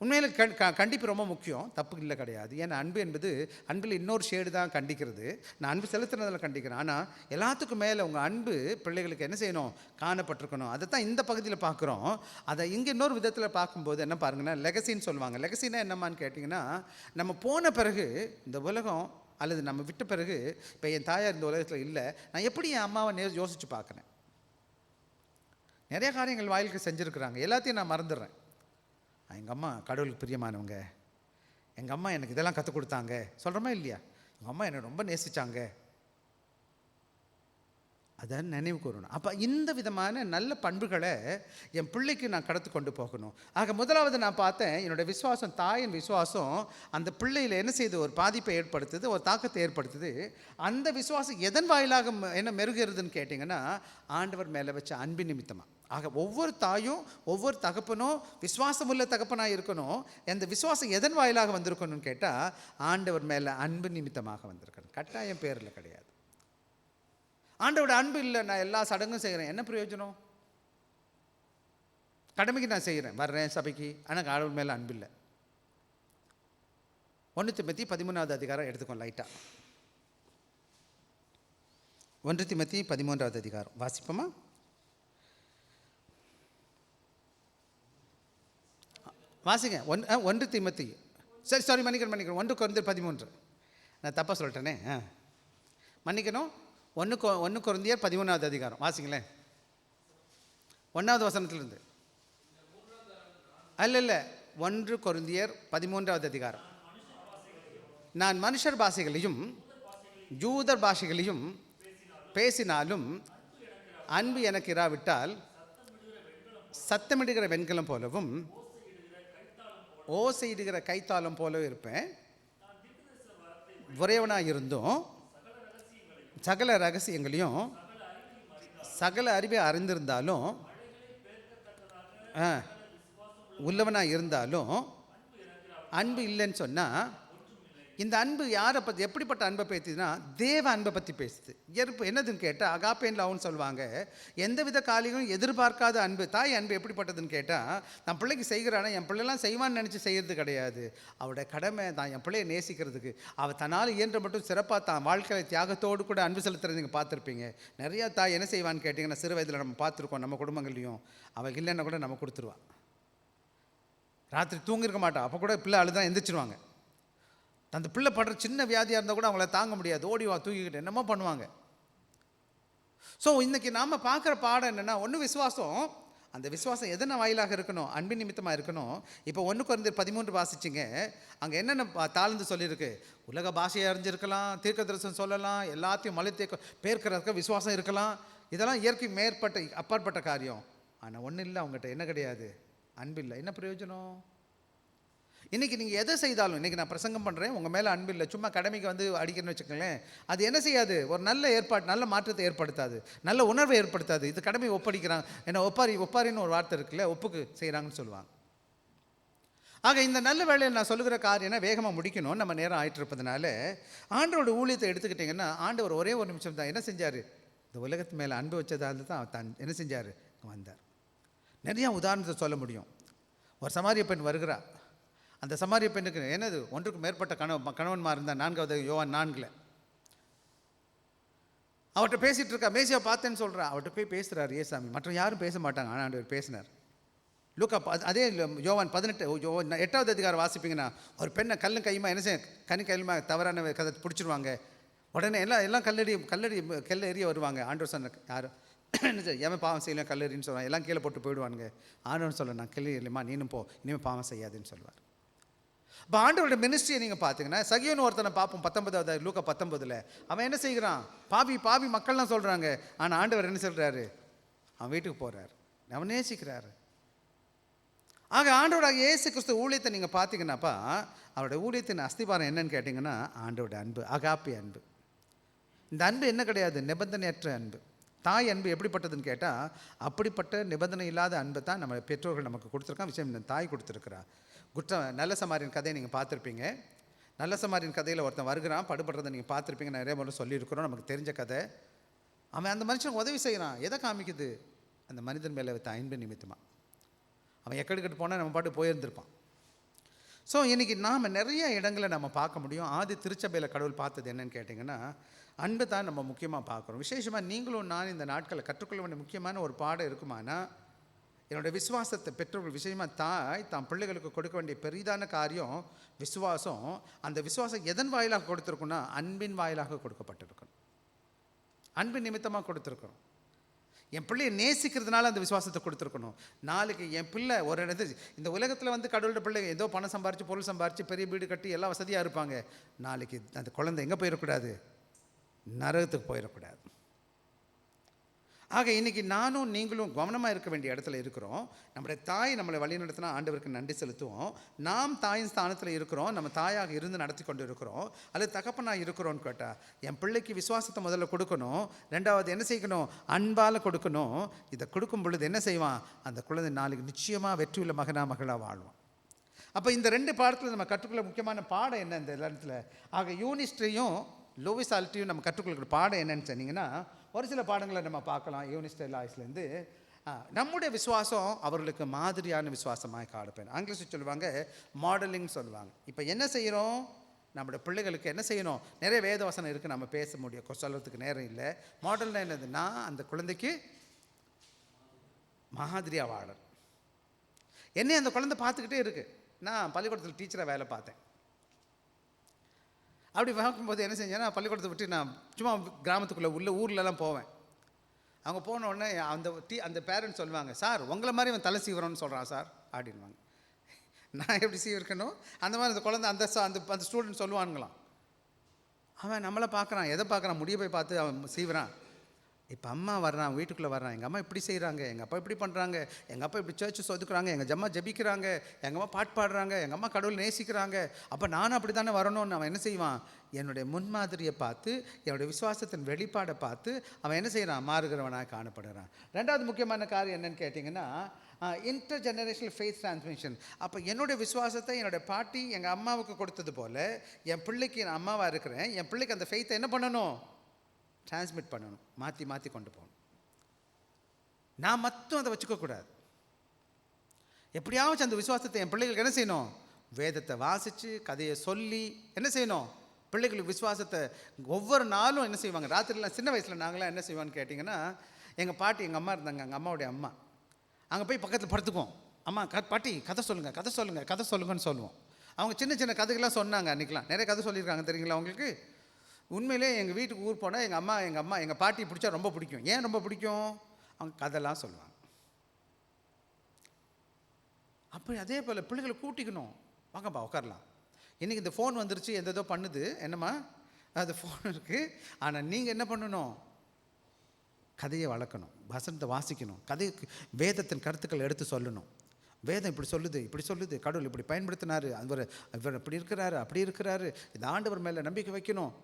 உண்மையில் கண்டிப்பு ரொம்ப முக்கியம், தப்பு இல்லை கிடையாது. ஏன்னா அன்பு என்பது, அன்பில் இன்னொரு ஷேடு தான் கண்டிக்கிறது. நான் அன்பு செலுத்துனதில் கண்டிக்கிறேன். ஆனால் எல்லாத்துக்கும் மேலே உங்கள் அன்பு பிள்ளைகளுக்கு என்ன செய்யணும்? காணப்பட்டிருக்கணும். அதை தான் இந்த பகுதியில் பார்க்குறோம். அதை இங்கே இன்னொரு விதத்தில் பார்க்கும்போது என்ன பாருங்கன்னா, லெகசின்னு சொல்லுவாங்க. லெகசின்னா என்னம்மான்னு கேட்டிங்கன்னா, நம்ம போன பிறகு இந்த உலகம் அல்லது நம்ம விட்ட பிறகு, இப்போ என் தாயார் இந்த உலகத்தில் இல்லை, நான் எப்படி என் அம்மாவை யோசித்து பார்க்குறேன். நிறைய காரியங்கள் வாயிலுக்கு செஞ்சுருக்குறாங்க, எல்லாத்தையும் நான் மறந்துடுறேன். எங்கள் அம்மா கடவுளுக்கு பிரியமானவங்க, எங்கள் அம்மா எனக்கு இதெல்லாம் கற்றுக் கொடுத்தாங்க சொல்கிறோமா இல்லையா? எங்கள் அம்மா என்னை ரொம்ப நேசித்தாங்க, அதை நினைவு கூறணும். அப்போ இந்த விதமான நல்ல பண்புகளை என் பிள்ளைக்கு நான் கடத்து கொண்டு போகணும். ஆக முதலாவது நான் பார்த்தேன், என்னோடய விசுவாசம், தாயின் விசுவாசம் அந்த பிள்ளையில் என்ன செய்யுது? ஒரு பாதிப்பை ஏற்படுத்துது, ஒரு தாக்கத்தை ஏற்படுத்துது. அந்த விசுவாசம் எதன் வாயிலாக என்ன மெருகிறதுன்னு கேட்டிங்கன்னா, ஆண்டவர் மேலே வச்ச அன்பின் நிமித்தமாக. ஆக ஒவ்வொரு தாயும் ஒவ்வொரு தகப்பனும் விசுவாசமுள்ள தகப்பனாக இருக்கணும். அந்த விசுவாசம் எதன் வாயிலாக வந்திருக்கணும்னு கேட்டால், ஆண்டவர் மேலே அன்பு நிமித்தமாக வந்திருக்கணும், கட்டாயம் பேரில் கிடையாது. ஆண்டவோட அன்பு இல்லை, நான் எல்லா சடங்கும் செய்கிறேன், என்ன பிரயோஜனம்? கடமைக்கு நான் செய்கிறேன், வர்றேன் சபைக்கு, ஆனால் ஆண்டவர் மேலே அன்பு இல்லை. 1 தீமோத்தேயு 13வது அதிகாரம் எடுத்துக்கோம் லைட்டாக. 1 தீமோத்தேயு 13வது அதிகாரம் வாசிப்போமா? வாசிங்க. 1 தீமோத்தேயு, சரி சாரி மன்னிக்கணும், 1 கொரிந்தியர் 13. நான் தப்பாக சொல்லிட்டேனே, மன்னிக்கணும். 1 கொரிந்தியர் 13வது அதிகாரம் வாசிங்களேன், 1வது வசனத்திலிருந்து. அல்ல 1 கொரிந்தியர் 13வது அதிகாரம். நான் மனுஷர் பாஷைகளையும் யூதர் பாஷைகளையும் பேசினாலும் அன்பு எனக்கு இராவிட்டால் சத்தமிடுகிற வெண்கலம் போலவும் ஓசையிடுகிற கைத்தாளம் போலவும் இருப்பேன். உறையவனாக இருந்தும் சகல ரகசியங்களையும் சகல அறிவை அறிந்திருந்தாலும் உள்ளவனாக இருந்தாலும் அன்பு இல்லைன்னு சொன்னால், இந்த அன்பு யாரை பற்றி, எப்படிப்பட்ட அன்பை பேசுதுன்னா தேவ அன்பை பற்றி பேசுது. என்னதுன்னு கேட்டால் அகாப்பேன் லவ்னு சொல்லுவாங்க. எந்தவித காலிகளும் எதிர்பார்க்காத அன்பு. தாய் அன்பு எப்படிப்பட்டதுன்னு கேட்டால், நான் பிள்ளைக்கு செய்கிறானா என் பிள்ளைலாம் செய்வான்னு நினச்சி செய்கிறது கிடையாது. அவளுடைய கடமை தான் என் பிள்ளையை நேசிக்கிறதுக்கு. அவள் தன்னால் இயன்ற மட்டும் சிறப்பாக தான் வாழ்க்கையில் தியாகத்தோடு கூட அன்பு செலுத்துறது நீங்கள் பார்த்துருப்பீங்க. நிறையா தாய் என்ன செய்வான்னு கேட்டிங்கன்னா, சிறு வயதில் நம்ம பார்த்துருக்கோம், நம்ம குடும்பங்கள்லையும். அவள் இல்லைன்னா கூட நம்ம கொடுத்துருவான். ராத்திரி தூங்கிருக்க மாட்டான், அப்போ கூட பிள்ளை அழுதான் எந்திரிச்சிருவாங்க. அந்த பிள்ளை படுற சின்ன வியாதியாக இருந்தால் கூட அவங்கள தாங்க முடியாது, ஓடிவா தூக்கிக்கிட்டு என்னமோ பண்ணுவாங்க. ஸோ இன்றைக்கி நாம் பார்க்குற பாடம் என்னென்னா, ஒன்று விசுவாசம். அந்த விசுவாசம் எதன வாயிலாக இருக்கணும்? அன்பின் நிமித்தமாக இருக்கணும். இப்போ 1 கொரிந்தியர் 13 வாசிச்சிங்க, அங்கே என்னென்ன தாழ்ந்து சொல்லியிருக்கு? உலக பாஷையை அறிஞ்சிருக்கலாம், தீர்க்க தரிசனம் சொல்லலாம், எல்லாத்தையும் மலைத்தேக்க பேர்க்கிறதுக்கு விசுவாசம் இருக்கலாம். இதெல்லாம் இயற்கை மேற்பட்ட அப்பாற்பட்ட காரியம். ஆனால் ஒன்றும் இல்லை, அவங்ககிட்ட என்ன கிடையாது? அன்பு இல்லை. என்ன பிரயோஜனம்? இன்றைக்கி நீங்கள் எதை செய்தாலும், இன்றைக்கி நான் பிரசங்கம் பண்ணுறேன், உங்கள் மேலே அன்பு இல்லை, சும்மா கடமைக்கு வந்து அடிக்கணும்னு வச்சுக்கோங்களேன், அது என்ன செய்யாது? ஒரு நல்ல நல்ல மாற்றத்தை ஏற்படுத்தாது, நல்ல உணர்வை ஏற்படுத்தாது. இது கடமை ஒப்படைக்கிறாங்க, ஏன்னா ஒப்பாரின்னு ஒரு வார்த்தை இருக்குல்ல, ஒப்புக்கு செய்கிறாங்கன்னு சொல்லுவாங்க. ஆக இந்த நல்ல வேலையில் நான் சொல்லுகிற காரியம்னா வேகமாக முடிக்கணும், நம்ம நேரம் ஆகிட்டு இருப்பதுனால. ஆண்டவரோட ஊழியத்தை எடுத்துக்கிட்டிங்கன்னா, ஆண்டவர் ஒரே ஒரு நிமிஷம் தான் என்ன செஞ்சார்? இந்த உலகத்து மேலே அன்பு வச்சதால் தான் தான் என்ன செஞ்சார்? வந்தார். நிறையா உதாரணத்தை சொல்ல முடியும். ஒரு சமாரிய பெண் வருகிறா. அந்த சமாரிய பெண்ணுக்கு என்னது? 1க்கு மேற்பட்ட கணவன்மார் இருந்தால், 4வது யோவான் 4. அவர்கிட்ட பேசிகிட்டு இருக்கா, மேசியா பார்த்தேன்னு சொல்கிறா. அவர்கிட்ட போய் பேசுகிறார் ஏசாமி, மற்ற யாரும் பேச மாட்டாங்க, ஆனால் ஆண்டவர் பேசினார். லூக்கா அதே யோவான் 8வது அதிகாரம் வாசிப்பீங்கன்னா, ஒரு பெண்ணை கல்லும் கையுமா என்ன செய்ய, கையுமா தவறான கதை பிடிச்சிருவாங்க. உடனே எல்லாம் கல்லெறிய வருவாங்க. ஆண்டவர் சொன்ன யாரும் என்ன செய்ய, எவன் பாவம் செய்யலாம் கல்லெறின்னு சொல்லுவாங்க, எல்லாம் கீழே போட்டு போயிடுவானுங்க. ஆண்டவர் சொல்ல, நான் கல்லெறி இல்லைம்மா, நீனும் போ, இனிமேல் பாவம் செய்யாதுன்னு சொல்லுவார். இப்போ ஆண்டவரோட மினிஸ்ட்ரியை நீங்கள் பார்த்தீங்கன்னா, சகியோன்னு ஒருத்தனை பார்ப்போம் 19வது லூக்கா 19. அவன் என்ன செய்கிறான்? பாவி மக்கள்லாம் சொல்கிறாங்க. ஆனால் ஆண்டவர் என்ன சொல்கிறாரு? அவன் வீட்டுக்கு போகிறார், அவன் நேசிக்கிறாரு. ஆக ஆண்டவரோட இயேசு கிறிஸ்து ஊழியத்தை நீங்கள் பார்த்தீங்கன்னாப்பா, அவருடைய ஊழியத்தின் அஸ்திபாரம் என்னன்னு கேட்டிங்கன்னா, ஆண்டவரோட அன்பு, அகாப்பி அன்பு. இந்த அன்பு என்ன கிடையாது? நிபந்தனையற்ற அன்பு. தாய் அன்பு எப்படிப்பட்டதுன்னு கேட்டால், அப்படிப்பட்ட நிபந்தனை இல்லாத அன்பை தான் நம்ம பெற்றோர்கள் நமக்கு கொடுத்துருக்கான். விஷயம் இந்த தாய் கொடுத்துருக்குறா. நல்ல சமாரியன் கதையை நீங்கள் பார்த்துருப்பீங்க. நல்ல சமாரியன் கதையில் ஒருத்தன் வருகிறான், படுபடுறதை நீங்கள் பார்த்துருப்பீங்க, நிறைய முறை சொல்லியிருக்கிறோம், நமக்கு தெரிஞ்ச கதை. அவன் அந்த மனுஷனுக்கு உதவி செய்கிறான். எதை காமிக்குது? அந்த மனிதன் மேலே வைத்த அன்பு நிமித்தமாக. அவன் எக்கடிக்கிட்டு போனால் நம்ம பாட்டு போயிருந்திருப்பான். ஸோ இன்றைக்கி நாம் நிறைய இடங்களை நம்ம பார்க்க முடியும். ஆதி திருச்சபையில் கடவுள் பார்த்தது என்னன்னு கேட்டிங்கன்னா, அன்பு தான் நம்ம முக்கியமாக பார்க்குறோம். விசேஷமாக நீங்களும் நான் இந்த நாட்களில் கற்றுக்கொள்ள வேண்டிய முக்கியமான ஒரு பாடம் இருக்குமானா, என்னுடைய விசுவாசத்தை பெற்றவர்கள் விஷயமாக தாய் தாம் பிள்ளைகளுக்கு கொடுக்க வேண்டிய பெரிதான காரியம் விசுவாசம். அந்த விசுவாசம் எதன் வாயிலாக கொடுத்துருக்குன்னா, அன்பின் வாயிலாக கொடுக்கப்பட்டிருக்கணும். அன்பின் நிமித்தமாக கொடுத்துருக்குறோம். என் பிள்ளையை நேசிக்கிறதுனால அந்த விசுவாசத்தை கொடுத்துருக்கணும். நாளைக்கு என் பிள்ளை ஒரு இடத்து இந்த உலகத்தில் வந்து கடவுளோட பிள்ளை ஏதோ பணம் சம்பாரித்து பொருள் சம்பாரித்து பெரிய வீடு கட்டி எல்லாம் வசதியாக இருப்பாங்க. நாளைக்கு அந்த குழந்தை எங்கே போயிடக்கூடாது? நரகத்துக்கு போயிடக்கூடாது. ஆக இன்றைக்கி நானும் நீங்களும் கவனமாக இருக்க வேண்டிய இடத்துல இருக்கிறோம். நம்முடைய தாய் நம்மளை வழி நடத்தினா ஆண்டவருக்கு நன்றி செலுத்துவோம். நாம் தாயின் ஸ்தானத்தில் இருக்கிறோம், நம்ம தாயாக இருந்து நடத்தி கொண்டு இருக்கிறோம். அல்லது தகப்பனாக இருக்கிறோன்னு கேட்டால் என் பிள்ளைக்கு விசுவாசத்தை முதல்ல கொடுக்கணும். ரெண்டாவது என்ன செய்யணும்? அன்பால் கொடுக்கணும். இதை கொடுக்கும் பொழுது என்ன செய்வான்? அந்த குழந்தை நாளைக்கு நிச்சயமாக வெற்றியுள்ள மகளாக வாழ்வான். அப்போ இந்த 2 பாடத்தில் நம்ம கற்றுக்கொள்ள முக்கியமான பாடம் என்ன இந்த இடத்துல? ஆக யூனிஸ்ட்ரியும் லூயிஸ் ஆல்ட்டியும் நம்ம கற்றுக்கொள்கிற பாடம் என்னன்னு சொன்னீங்கன்னா, ஒரு சில பாடங்களை நம்ம பார்க்கலாம். யூனிஸ்ட்ரி லாய்ஸ்லேருந்து நம்முடைய விசுவாசம் அவர்களுக்கு மாதிரியான விசுவாசமாக காணப்பேன். ஆங்கிலத்தில் சொல்லுவாங்க மாடலிங் சொல்லுவாங்க. இப்போ என்ன செய்கிறோம்? நம்முடைய பிள்ளைகளுக்கு என்ன செய்யணும்? நிறைய வேத வசனம் இருக்குது, நம்ம பேச முடியும், சொல்கிறதுக்கு நேரம் இல்லை. மாடல்னா என்னதுன்னா அந்த குழந்தைக்கு மாதிரியாக வாழணும். என்னை அந்த குழந்தை பார்த்துக்கிட்டே இருக்குது. நான் பள்ளிக்கூடத்தில் டீச்சராக வேலை பார்த்தேன். அப்படி பார்க்கும்போது என்ன செஞ்சேன்னா, பள்ளிக்கூடத்தை விட்டு நான் சும்மா கிராமத்துக்குள்ளே உள்ள ஊர்லலாம் போவேன். அவங்க போன உடனே அந்த பேரண்ட்ஸ் சொல்லுவாங்க, சார் உங்களை மாதிரி அவன் தலை சீவரம்னு சொல்கிறான் சார் அப்படின்வாங்க. நான் எப்படி சீவிருக்கணும் அந்த மாதிரி அந்த குழந்தை அந்த ஸ்டூடெண்ட் சொல்லுவானுங்களாம். அவன் நம்மளை பார்க்குறான், எதை பார்க்குறான்? முடிய போய் பார்த்து அவன் சீவுறான். இப்போ அம்மா வர்றான், வீட்டுக்குள்ளே வர்றான், எங்கள் அம்மா இப்படி செய்கிறாங்க, எங்கள் அப்பா இப்படி பண்ணுறாங்க, எங்கள் அப்பா இப்படி சர்ச்சு சொதுக்குறாங்க, எங்கள் அம்மா ஜபிக்கிறாங்க, எங்கள் அம்மா பாட்டு பாடுறாங்க, எங்கள் அம்மா கடவுள் நேசிக்கிறாங்க, அப்போ நானும் அப்படி தானே வரணும்னு அவன் என்ன செய்வான்? என்னுடைய முன்மாதிரியை பார்த்து, என்னுடைய விசுவாசத்தின் வெளிப்பாடை பார்த்து அவன் என்ன செய்கிறான்? மாறுகிறவனாக காணப்படுகிறான். ரெண்டாவது முக்கியமான காரியம் என்னன்னு கேட்டிங்கன்னா, இன்டர் ஜெனரேஷனல் ஃபேத் டிரான்ஸ்மிஷன். அப்போ என்னுடைய விசுவாசத்தை என்னுடைய பாட்டி எங்கள் அம்மாவுக்கு கொடுத்தது போல் என் பிள்ளைக்கு நான் அம்மாவாக இருக்கிறேன், என் பிள்ளைக்கு அந்த ஃபேத்தை என்ன பண்ணணும்? டிரான்ஸ்மிட் பண்ணணும், மாற்றி மாற்றி கொண்டு போகணும். நான் மட்டும் அதை வச்சுக்கக்கூடாது. எப்படியாவது அந்த விசுவாசத்தை என் பிள்ளைகளுக்கு என்ன செய்யணும்? வேதத்தை வாசித்து கதையை சொல்லி என்ன செய்யணும்? பிள்ளைகளுக்கு விசுவாசத்தை ஒவ்வொரு நாளும் என்ன செய்வாங்க? ராத்திரிலாம் சின்ன வயசில் நாங்களாம் என்ன செய்வான்னு கேட்டிங்கன்னா, எங்கள் பாட்டி எங்கள் அம்மா இருந்தாங்க, எங்கள் அம்மாவுடைய அம்மா. அங்கே போய் பக்கத்தில் படுத்துக்குவோம். அம்மா பாட்டி கதை சொல்லுங்கள், கதை சொல்லுங்கள், கதை சொல்லுங்கன்னு சொல்லுவோம். அவங்க சின்ன சின்ன கதைகள்லாம் சொன்னாங்க. அன்றைக்கெலாம் நிறைய கதை சொல்லியிருக்காங்க தெரியுங்களா அவங்களுக்கு? உண்மையிலே எங்கள் வீட்டுக்கு ஊர் போனால் எங்கள் பாட்டி பிடிச்சா ரொம்ப பிடிக்கும். ஏன் ரொம்ப பிடிக்கும்? அவங்க கதைலாம் சொல்லுவாங்க. அப்படி அதே போல் பிள்ளைகளை கூட்டிக்கணும். வாங்கப்பா உட்காரலாம். இன்றைக்கி இந்த ஃபோன் வந்துருச்சு, எதோ பண்ணுது, என்னம்மா அது ஃபோன் இருக்குது. ஆனால் நீங்கள் என்ன பண்ணணும்? கதையை வளர்க்கணும், வசனத்தை வாசிக்கணும், கதைக்கு வேதத்தின் கருத்துக்கள் எடுத்து சொல்லணும். வேதம் இப்படி சொல்லுது, கடவுள் இப்படி பயன்படுத்தினார், இவர் இப்படி இருக்கிறாரு, அப்படி இருக்கிறாரு, இந்த ஆண்டவர் மேலே நம்பிக்கை வைக்கணும்.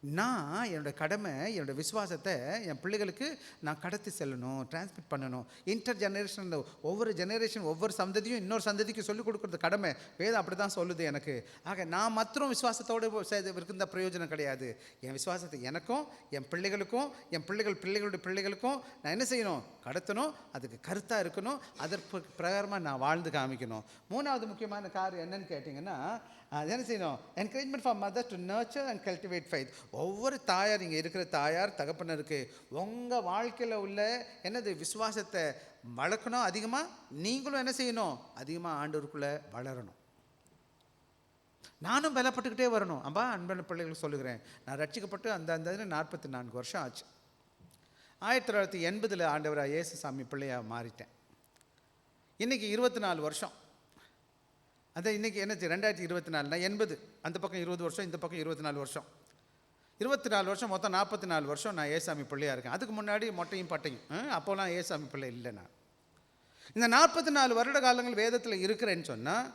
நான் என்னோடய கடமை, என்னோடய விசுவாசத்தை என் பிள்ளைகளுக்கு நான் கடத்தி செல்லணும், டிரான்ஸ்மிட் பண்ணணும். இன்டர் ஜெனரேஷனில் ஒவ்வொரு ஜெனரேஷன் ஒவ்வொரு சந்ததியும் இன்னொரு சந்ததிக்கு சொல்லிக் கொடுக்குறது கடமை. வேதம் அப்படி தான் சொல்லுது எனக்கு. ஆக நான் மாத்திரம் விசுவாசத்தோடு இருந்த பிரயோஜனம் கிடையாது. என் விசுவாசத்தை எனக்கும் என் பிள்ளைகளுக்கும் என் பிள்ளைகளுடைய பிள்ளைகளுக்கும் நான் என்ன செய்யணும்? கடத்தணும். அதுக்கு கருத்தாக இருக்கணும். அதற்கு பிரகாரமாக நான் வாழ்ந்து காமிக்கணும். மூணாவது முக்கியமான காரியம் என்னன்னு கேட்டிங்கன்னா, என்ன செய்யணும்? Encouragement for mother to nurture and cultivate faith. ஒவ்வொரு தாயார், இங்கே இருக்கிற தாயார் தகப்பனருக்கு உங்கள் வாழ்க்கையில் உள்ள என்னது விசுவாசத்தை வளர்க்கணும். அதிகமாக நீங்களும் என்ன செய்யணும்? அதிகமாக ஆண்டவருக்குள்ளே வளரணும். நானும் பலப்பட்டுக்கிட்டே வரணும். அம்பா அன்பான பிள்ளைகளுக்கு சொல்லுகிறேன், நான் ரட்சிக்கப்பட்டு அந்த 44 வருஷம் ஆச்சு. 1980 ஆண்டவராக இயேசுசாமி பிள்ளையாக மாறிட்டேன். இன்றைக்கி 24 வருஷம். அதான் இன்றைக்கி என்னச்சு 2024, 80, அந்த பக்கம் 20 வருஷம், இந்த பக்கம் 24 வருஷம். 24 வருஷம், மொத்தம் 44 வருஷம் நான் ஏசாமி பிள்ளையாக இருக்கேன். அதுக்கு முன்னாடி மொட்டையும் பட்டையும், அப்போலாம் ஏசாமி பிள்ளை இல்லை. நான் இந்த 44 வருட காலங்கள் வேதத்தில் இருக்கிறேன்னு சொன்னால்,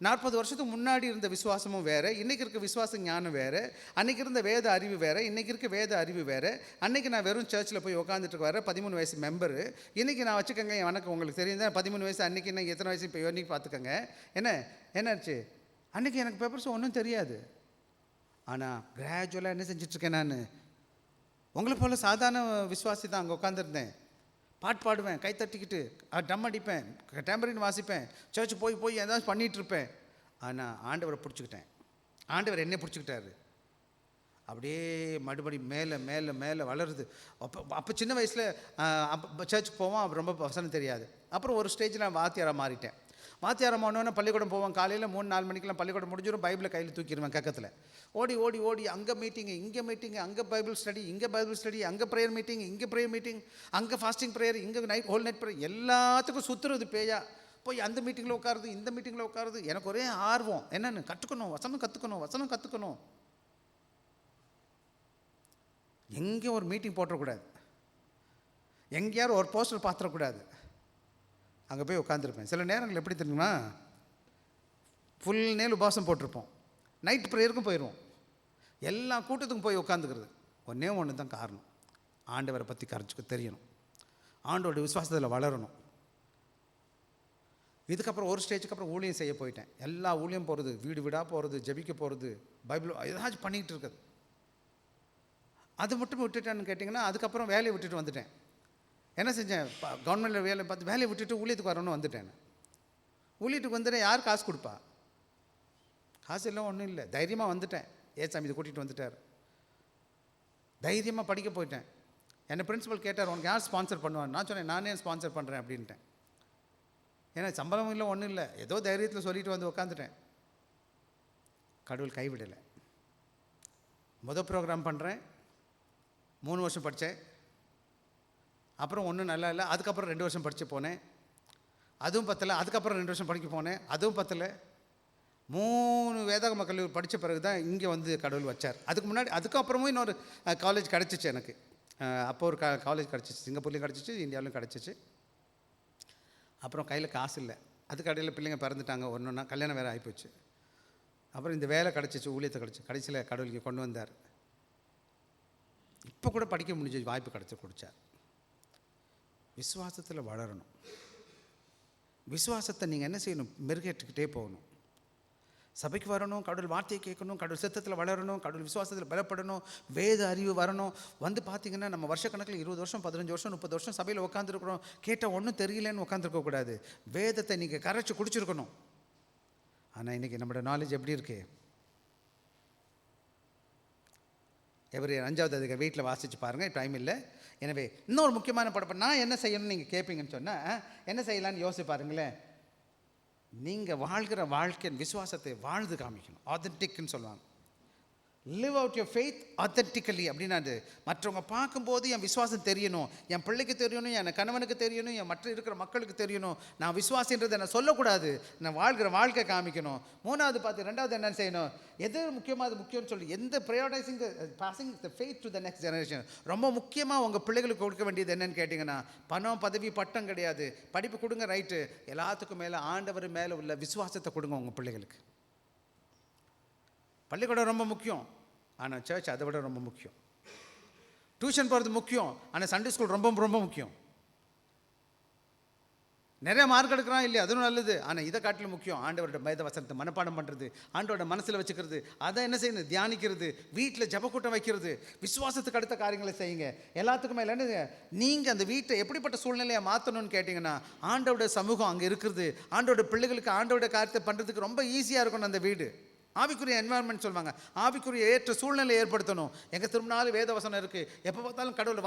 40 வருஷத்துக்கு முன்னாடி இருந்த விசுவாசமும் வேறு, இன்றைக்கி இருக்க விசுவாச ஞானம் வேறு, அன்றைக்கி இருந்த வேத அறிவு வேறு, இன்றைக்கி இருக்க வேத அறிவு வேறு. அன்றைக்கி நான் வெறும் சர்ச்சில் போய் உட்காந்துட்டு வர 13 வயசு மெம்பரு. இன்றைக்கி நான் வச்சுக்கோங்க, எனக்கு உங்களுக்கு தெரியும் தான் 13 வயசு, அன்றைக்கி இன்னைக்கு எத்தனை வயசு இப்போ இன்றைக்கி பார்த்துக்கோங்க. என்னாச்சு? அன்றைக்கி எனக்கு பேப்பர்ஸ் ஒன்றும் தெரியாது. ஆனால் கிராஜுவலாக என்ன செஞ்சிட்ருக்கேன்? நான் உங்களை போல் சாதாரண விசுவாசி தான். அங்கே உட்காந்துருந்தேன், பாட்டு பாடுவேன், கை தட்டிக்கிட்டு, ட்ரம் அடிப்பேன், டேம்பரின் வாசிப்பேன், சர்ச்சு போய் ஏதாவது பண்ணிகிட்ருப்பேன். ஆனால் ஆண்டவரை பிடிச்சிக்கிட்டேன். ஆண்டவர் என்னை பிடிச்சிக்கிட்டாரு. அப்படியே மறுபடி மேலே மேலே மேலே வளருது. அப்போ சின்ன வயசில் சர்ச்சுக்கு போவோம், ரொம்ப வசனம் தெரியாது. அப்புறம் ஒரு ஸ்டேஜில் நான் வாத்தியாராக மாறிட்டேன். வாத்தியாரம் ஆனோன்னு பள்ளிக்கூடம் போவான். காலையில் 3-4 மணிக்கெல்லாம் பள்ளிக்கூடம் முடிஞ்சிடும். பைபிளை கையில் தூக்கிடுவேன் கக்கத்தில். ஓடி ஓடி ஓடி அங்கே மீட்டிங்கு, இங்கே மீட்டிங்கு, அங்கே பைபிள் ஸ்டடி, இங்கே பைபிள் ஸ்டடி, அங்கே ப்ரேயர் மீட்டிங், இங்கே ப்ரேயர் மீட்டிங், அங்கே ஃபாஸ்டிங் ப்ரேயர், இங்கே ஹோல் நைட் ப்ரேயர், எல்லாத்துக்கும் சுற்றுறது பேயா. போய் அந்த மீட்டிங்கில் உட்காருது, இந்த மீட்டிங்கில் உட்காருது. எனக்கு ஒரே ஆர்வம் என்னென்னு கற்றுக்கணும், வசனம் கற்றுக்கணும், வசனம் கற்றுக்கணும். எங்கேயும் ஒரு மீட்டிங் போட்டுறக்கூடாது, எங்கேயாரும் ஒரு போஸ்டர் பார்த்துடக்கூடாது. அங்கே போய் உட்காந்துருப்பேன். சில நேரங்கள் எப்படி தெரியுமா, ஃபுல் நேல் உபாசம் போட்டிருப்போம், நைட் ப்ரேயருக்கும் போயிடுவோம், எல்லா கூட்டத்துக்கும் போய் உட்காந்துக்கிறது. ஒன்று தான் காரணம், ஆண்டவரை பற்றி கரைச்சிக்க தெரியணும், ஆண்டோட விசுவாசத்தில் வளரணும். இதுக்கப்புறம் ஒரு ஸ்டேஜுக்கு அப்புறம் ஊழியம் செய்ய போயிட்டேன். எல்லா ஊழியம் போகிறது, வீடு வீடாக போகிறது, ஜெபிக்க போகிறது, பைபிள் ஏதாச்சும் பண்ணிகிட்டு இருக்குது. அது மட்டும் விட்டுட்டேன்னு கேட்டிங்கன்னா, அதுக்கப்புறம் வேலையை விட்டுட்டு வந்துட்டேன். என்ன செஞ்சேன், கவர்மெண்ட்டில் வேலை பார்த்து வேலையை விட்டுட்டு ஊழியத்துக்கு வரணும்னு வந்துட்டேன். ஊழியத்துக்கு வந்துட்டேன். யார் காசு கொடுப்பா? காசு இல்லை, ஒன்றும் இல்லை. தைரியமாக வந்துட்டேன். ஏசாமி இதை கூட்டிகிட்டு வந்துட்டார். தைரியமாக படிக்க போயிட்டேன். என்னை பிரின்சிபல் கேட்டார், உனக்கு யார் ஸ்பான்சர் பண்ணுவான்? நான் சொன்னேன், நானே ஸ்பான்சர் பண்ணுறேன் அப்படின்ட்டேன். ஏன்னா சம்பளமும் இல்லை, ஒன்றும் இல்லை, ஏதோ தைரியத்தில் சொல்லிட்டு வந்து உட்காந்துட்டேன். கடவுள் கைவிடலை. ப்ரோக்ராம் பண்ணுறேன், 3 வருஷம் படித்தேன். அப்புறம் ஒன்றும் நல்லா இல்லை. அதுக்கப்புறம் 2 வருஷம் படித்து போனேன், அதுவும் பத்தலை. அதுக்கப்புறம் 2 வருஷம் படிக்க போனேன், அதுவும் பத்தலை. 3 வேதாகம கல்லூரி படித்த பிறகு தான் இங்கே வந்து கடவுள் வச்சார். அதுக்கு முன்னாடி அதுக்கப்புறமும் இன்னொரு காலேஜ் கிடச்சிச்சு எனக்கு. அப்போ ஒரு காலேஜ் கிடச்சிச்சு, சிங்கப்பூர்லேயும் கிடச்சிச்சு, இந்தியாவிலும் கிடச்சிச்சு. அப்புறம் கையில் காசு இல்லை. அதுக்கு இடையில் பிள்ளைங்க பிறந்துட்டாங்க, ஒன்றுன்னா கல்யாணம் வேறு ஆகிப்போச்சு. அப்புறம் இந்த வேலை கிடச்சிச்சு, ஊழியத்தை கிடச்சி, கடைசியில் கடவுளுக்கு கொண்டு வந்தார். இப்போ கூட படிக்க முடிஞ்ச வாய்ப்பு கிடச்சி கொடுத்தார். விசுவாசத்தில் வளரணும். விசுவாசத்தை நீங்கள் என்ன செய்யணும், மெருகேற்றுக்கிட்டே போகணும். சபைக்கு வரணும், கடவுள் வார்த்தையை கேட்கணும், கடவுள் சித்தத்தில் வளரணும், கடவுள் விசுவாசத்தில் பலப்படணும், வேத அறிவு வரணும். வந்து பார்த்திங்கன்னா நம்ம வருஷக்கணக்கில் 20 வருஷம் 15 வருஷம் 30 வருஷம் சபையில் உட்காந்துருக்குறோம். கேட்டால் ஒன்றும் தெரியலன்னு உட்காந்துருக்கக்கூடாது. வேதத்தை நீங்கள் கரைச்சி குடிச்சிருக்கணும். ஆனால் இன்றைக்கி நம்மளோட நாலேஜ் எப்படி இருக்குது? எவரி 5வது அதிகாரம் வீட்டில் வாசித்து பாருங்கள், டைம் இல்லை. எனவே இன்னொரு முக்கியமான படம், நான் என்ன செய்யணும்னு நீங்கள் கேட்பீங்கன்னு சொன்னால் என்ன செய்யலான்னு யோசிச்சு பாருங்களேன். நீங்கள் வாழ்கிற வாழ்க்கையின் விசுவாசத்தை வாழ்ந்து காமிக்கணும். ஆத்தென்டிக்னு சொல்லுவாங்க. Live out your faith authentically. அப்படின்னா அது மற்றவங்க பார்க்கும்போது என் விசுவாசம் தெரியணும், என் பிள்ளைக்கு தெரியணும், என் கணவனுக்கு தெரியணும், என் மற்ற இருக்கிற மக்களுக்கு தெரியணும். நான் விசுவாசின்றதை நான் சொல்லக்கூடாது, நான் வாழ்கிற வாழ்க்கை காமிக்கணும். 3வது பார்த்து 2வது என்ன செய்யணும், எது முக்கியமாக அது முக்கியம்னு சொல்லி எந்த prioritising passing the faith to the next generation. ரொம்ப முக்கியமாக உங்கள் பிள்ளைகளுக்கு கொடுக்க வேண்டியது என்னன்னு கேட்டிங்கன்னா, பணம் பதவி பட்டம் கிடையாது. படிப்பு கொடுங்க, ரைட்டு. எல்லாத்துக்கும் மேலே ஆண்டவர் மேலே உள்ள விசுவாசத்தை கொடுங்க உங்கள் பிள்ளைகளுக்கு. பள்ளிக்கூடம் ரொம்ப முக்கியம், ஆனால் சர்ச் அதை விட ரொம்ப முக்கியம். டியூஷன் போகிறது முக்கியம், ஆனால் சண்டே ஸ்கூல் ரொம்ப ரொம்ப முக்கியம். நிறைய மார்க் எடுக்கிறான் இல்லையா, அதுவும் நல்லது. ஆனால் இதை காட்டிலும் முக்கியம் ஆண்டவரோட வேத வசனத்தை மனப்பாடம் பண்ணுறது, ஆண்டவரோட மனசில் வச்சுக்கிறது, அதை என்ன செய்யணும், தியானிக்கிறது, வீட்டில் ஜபக்கூட்டம் வைக்கிறது. விசுவாசத்துக்கு அடுத்த காரியங்களை செய்யுங்க. எல்லாத்துக்குமே இல்லைன்னு நீங்கள் அந்த வீட்டை எப்படிப்பட்ட சூழ்நிலையை மாற்றணும்னு கேட்டிங்கன்னா, ஆண்டவரோட சமூகம் அங்கே இருக்கிறது. ஆண்டவரோட பிள்ளைகளுக்கு ஆண்டவரோட காரியத்தை பண்ணுறதுக்கு ரொம்ப ஈஸியாக இருக்கணும் அந்த வீடு. ஆவிக்குரிய என்வாயன்மெண்ட் சொல்லுவாங்க, ஆவிக்குரிய ஏற்ற சூழ்நிலை ஏற்படுத்தணும். எங்கே திரும்பினாலும் வேத வசனம் இருக்குது, எப்போ பார்த்தாலும் கடவுள்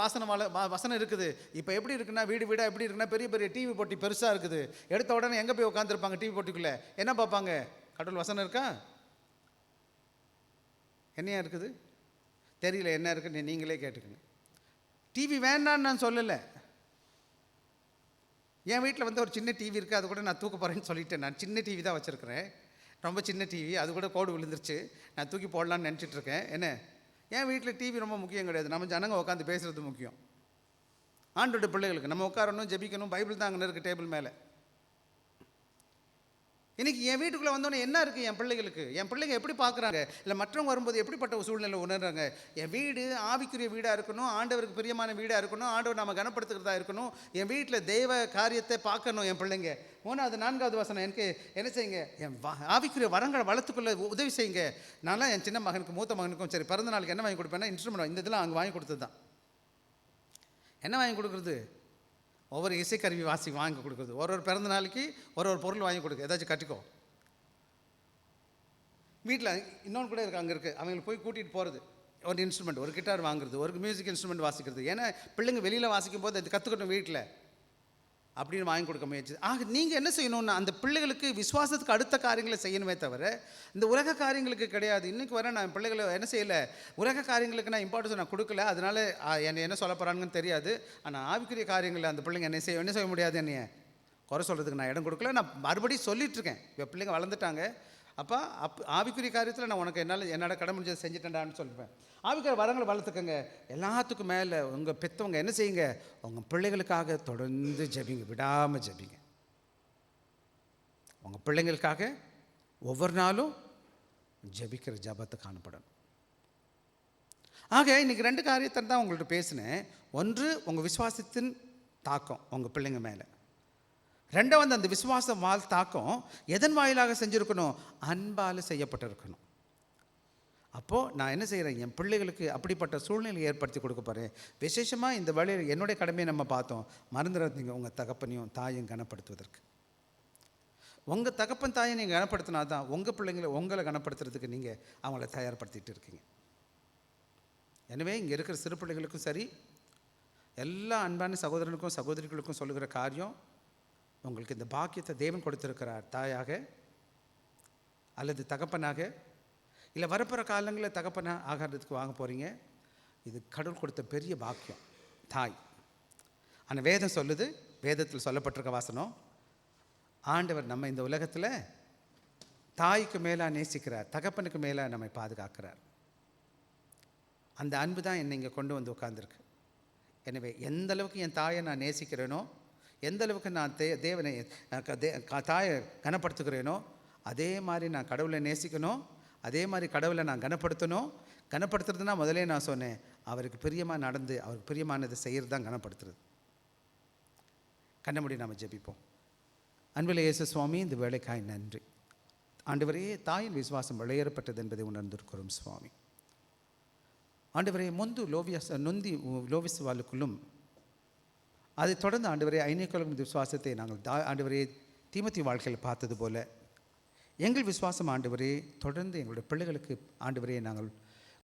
வசனம் இருக்குது. இப்போ எப்படி இருக்குன்னா, வீடு வீடாக எப்படி இருக்குன்னா, பெரிய பெரிய டிவி போட்டி பெருசாக இருக்குது. எடுத்த உடனே எங்கே போய் உட்காந்துருப்பாங்க டிவி போட்டிக்குள்ளே, என்ன பார்ப்பாங்க, கடவுள் வசனம் இருக்கா, என்னையா இருக்குது தெரியல, என்ன இருக்குன்னு நீங்களே கேட்டுக்கோங்க. டிவி வேண்டான்னு நான் சொல்லலை. என் வீட்டில் வந்து ஒரு சின்ன டிவி இருக்குது, அது கூட நான் தூக்க போகிறேன்னு சொல்லிட்டேன். நான் சின்ன டிவி தான் வச்சுருக்கிறேன், ரொம்ப சின்ன டிவி, அது கூட கோடு விழுந்துருச்சு. நான் தூக்கி போடலான்னு நினச்சிட்ருக்கேன். என்ன, என் வீட்டில் டிவி ரொம்ப முக்கியம் கிடையாது, நம்ம ஜனங்க உட்காந்து பேசுகிறது முக்கியம். ஆண்டோட பிள்ளைகளுக்கு நம்ம உட்காரணும், ஜெபிக்கணும், பைபிள் தான் அங்கே இருக்குது டேபிள் மேலே. இன்றைக்கி என் வீட்டுக்குள்ளே வந்தோன்னே என்ன இருக்குது, என் பிள்ளைங்க எப்படி பார்க்குறாங்க, இல்லை மற்றவங்க வரும்போது எப்படிப்பட்ட ஒரு சூழ்நிலை உணர்றாங்க. என் வீடு ஆவிக்குரிய வீடாக இருக்கணும், ஆண்டவருக்கு பிரியமான வீடாக இருக்கணும், ஆண்டவர் நம்ம கனப்படுத்துகிறதா இருக்கணும். என் வீட்டில் தெய்வ காரியத்தை பார்க்கணும் என் பிள்ளைங்க. 3வது 4வது வசனம், எனக்கு என்ன செய்யுங்க, என் ஆவிக்குரிய வரங்களை வளர்த்துக்குள்ள உதவி செய்யுங்க. நான்லாம் என் சின்ன மகனுக்கு மூத்த மகனுக்கும் சரி பிறந்த நாளுக்கு என்ன வாங்கி கொடுப்பேன்னா, இன்ஸ்ட்ருமெண்ட். இந்த இதெல்லாம் அங்கே வாங்கி கொடுத்தது தான். என்ன வாங்கி கொடுக்குறது, ஒவ்வொரு இசைக்கருவி வாங்கி கொடுக்குறது, ஒரு பிறந்த நாளைக்கு ஒரு பொருள் வாங்கி கொடுக்கு, ஏதாச்சும் கட்டிக்கோ. வீட்டில் இன்னொன்று கூட இருக்குது, அங்கே இருக்குது, அவங்களுக்கு போய் கூட்டிகிட்டு போகிறது, ஒரு இன்ஸ்ட்ருமெண்ட், ஒரு கிட்டார் வாங்குறது, ஒரு மியூசிக் இன்ஸ்ட்ருமெண்ட் வாசிக்கிறது. ஏன்னா பிள்ளைங்க வெளியில் வாசிக்கும் போது அது கற்றுக்கட்டும் வீட்டில். அப்படின்னு வாங்கி கொடுக்க முயற்சி. நீங்கள் என்ன செய்யணும்னா அந்த பிள்ளைகளுக்கு விசுவாசத்துக்கு அடுத்த காரியங்களை செய்யணுமே தவிர இந்த உலக காரியங்களுக்கு கிடையாது. இன்றைக்கி வர நான் பிள்ளைகளை என்ன செய்யலை, உலக காரியங்களுக்கு நான் இம்பார்ட்டன்ஸ் நான் கொடுக்கல. அதனால் என்னை என்ன சொல்ல போகிறாங்கன்னு தெரியாது. ஆனால் ஆவிக்குரிய காரியங்களில் அந்த பிள்ளைங்க என்ன செய்ய முடியாது, என்னைய குறை சொல்கிறதுக்கு நான் இடம் கொடுக்கல. நான் மறுபடியும் சொல்லிகிட்ருக்கேன். இப்போ பிள்ளைங்க வளர்ந்துட்டாங்க. அப்போ ஆவிக்குரிய காரியத்தில் நான் உனக்கு என்னோட கடமை முடிஞ்சதை செஞ்சுட்டேன்டான்னு சொல்லுவேன். ஆவிக்குரிய வரங்களை வளர்த்துக்கங்க. எல்லாத்துக்கும் மேலே உங்கள் பெற்றவங்க என்ன செய்யுங்க, உங்கள் பிள்ளைகளுக்காக தொடர்ந்து ஜெபிங்க, விடாமல் ஜெபிங்க. உங்கள் பிள்ளைங்களுக்காக ஒவ்வொரு நாளும் ஜெபிக்கிற ஜபத்தை காணப்படணும். ஆக இன்றைக்கி 2 காரியத்தை தான் உங்கள்கிட்ட பேசினேன். ஒன்று, உங்கள் விசுவாசத்தின் தாக்கம் உங்கள் பிள்ளைங்க மேலே. 2வது, அந்த விசுவாசம் தாக்கம் எதன் வாயிலாக செஞ்சுருக்கணும், அன்பால் செய்யப்பட்டிருக்கணும். அப்போது நான் என்ன செய்கிறேன், என் பிள்ளைகளுக்கு அப்படிப்பட்ட சூழ்நிலையை ஏற்படுத்தி கொடுக்க போகிறேன். விசேஷமாக இந்த வழியில் என்னுடைய கடமையை நம்ம பார்த்தோம். மறந்துடாதீங்க, உங்கள் தகப்பனையும் தாயும் கனப்படுத்துவதற்கு. உங்கள் தகப்பன் தாயை நீங்கள் கனப்படுத்தினா தான் உங்கள் பிள்ளைங்களை உங்களை கனப்படுத்துறதுக்கு நீங்கள் அவங்கள தயார்படுத்திகிட்டு இருக்கீங்க. எனவே இங்கே இருக்கிற சிறு பிள்ளைகளுக்கும் சரி, எல்லா அன்பான சகோதரனுக்கும் சகோதரிகளுக்கும் சொல்லுகிற காரியம், உங்களுக்கு இந்த பாக்கியத்தை தேவன் கொடுத்துருக்கிறார். தாயாக அல்லது தகப்பனாக, இல்லை வரப்போகிற காலங்களில் தகப்பனாக ஆகிறதுக்கு வாங்க போகிறீங்க. இது கடவுள் கொடுத்த பெரிய பாக்கியம், தாய். ஆனால் வேதம் சொல்லுது, வேதத்தில் சொல்லப்பட்டிருக்க வாசனம், ஆண்டவர் நம்ம இந்த உலகத்தில் தாய்க்கு மேலாக நேசிக்கிறார், தகப்பனுக்கு மேலாக நம்மை பாதுகாக்கிறார். அந்த அன்பு தான் என்னை இங்கே கொண்டு வந்து உட்கார்ந்துருக்கு. எனவே எந்த அளவுக்கு என் தாயை நான் நேசிக்கிறேனோ, எந்த அளவுக்கு நான் தேவனை தாயை கனப்படுத்துகிறேனோ, அதே மாதிரி நான் கடவுளை நேசிக்கணும். அதே மாதிரி கடவுளை நான் கனப்படுத்தணும். கனப்படுத்துறதுனா முதலே நான் சொன்னேன், அவருக்கு பிரியமாக நடந்து அவருக்கு பிரியமானதை செய்கிறது தான் கனப்படுத்துறது. கண்ண மூடி நாம் ஜெபிப்போம். அன்பில் இயேசு சுவாமி, இந்த வேலைக்காய் நன்றி. ஆண்டவரே, தாயின் விசுவாசம் விளையேறப்பட்டது என்பதை உணர்ந்திருக்கிறோம் சுவாமி. ஆண்டவரே, முந்து லோவிஸ் வாழ்க்குள்ளும் அதை தொடர்ந்து ஆண்டவரே ஐநேக்கலும் விசுவாசத்தை நாங்கள் ஆண்டவரே தீமோத்தி வாழ்க்கையில் பார்த்தது போல எங்கள் விசுவாசம் ஆண்டவரே தொடர்ந்து எங்களுடைய பிள்ளைகளுக்கு ஆண்டவரே நாங்கள்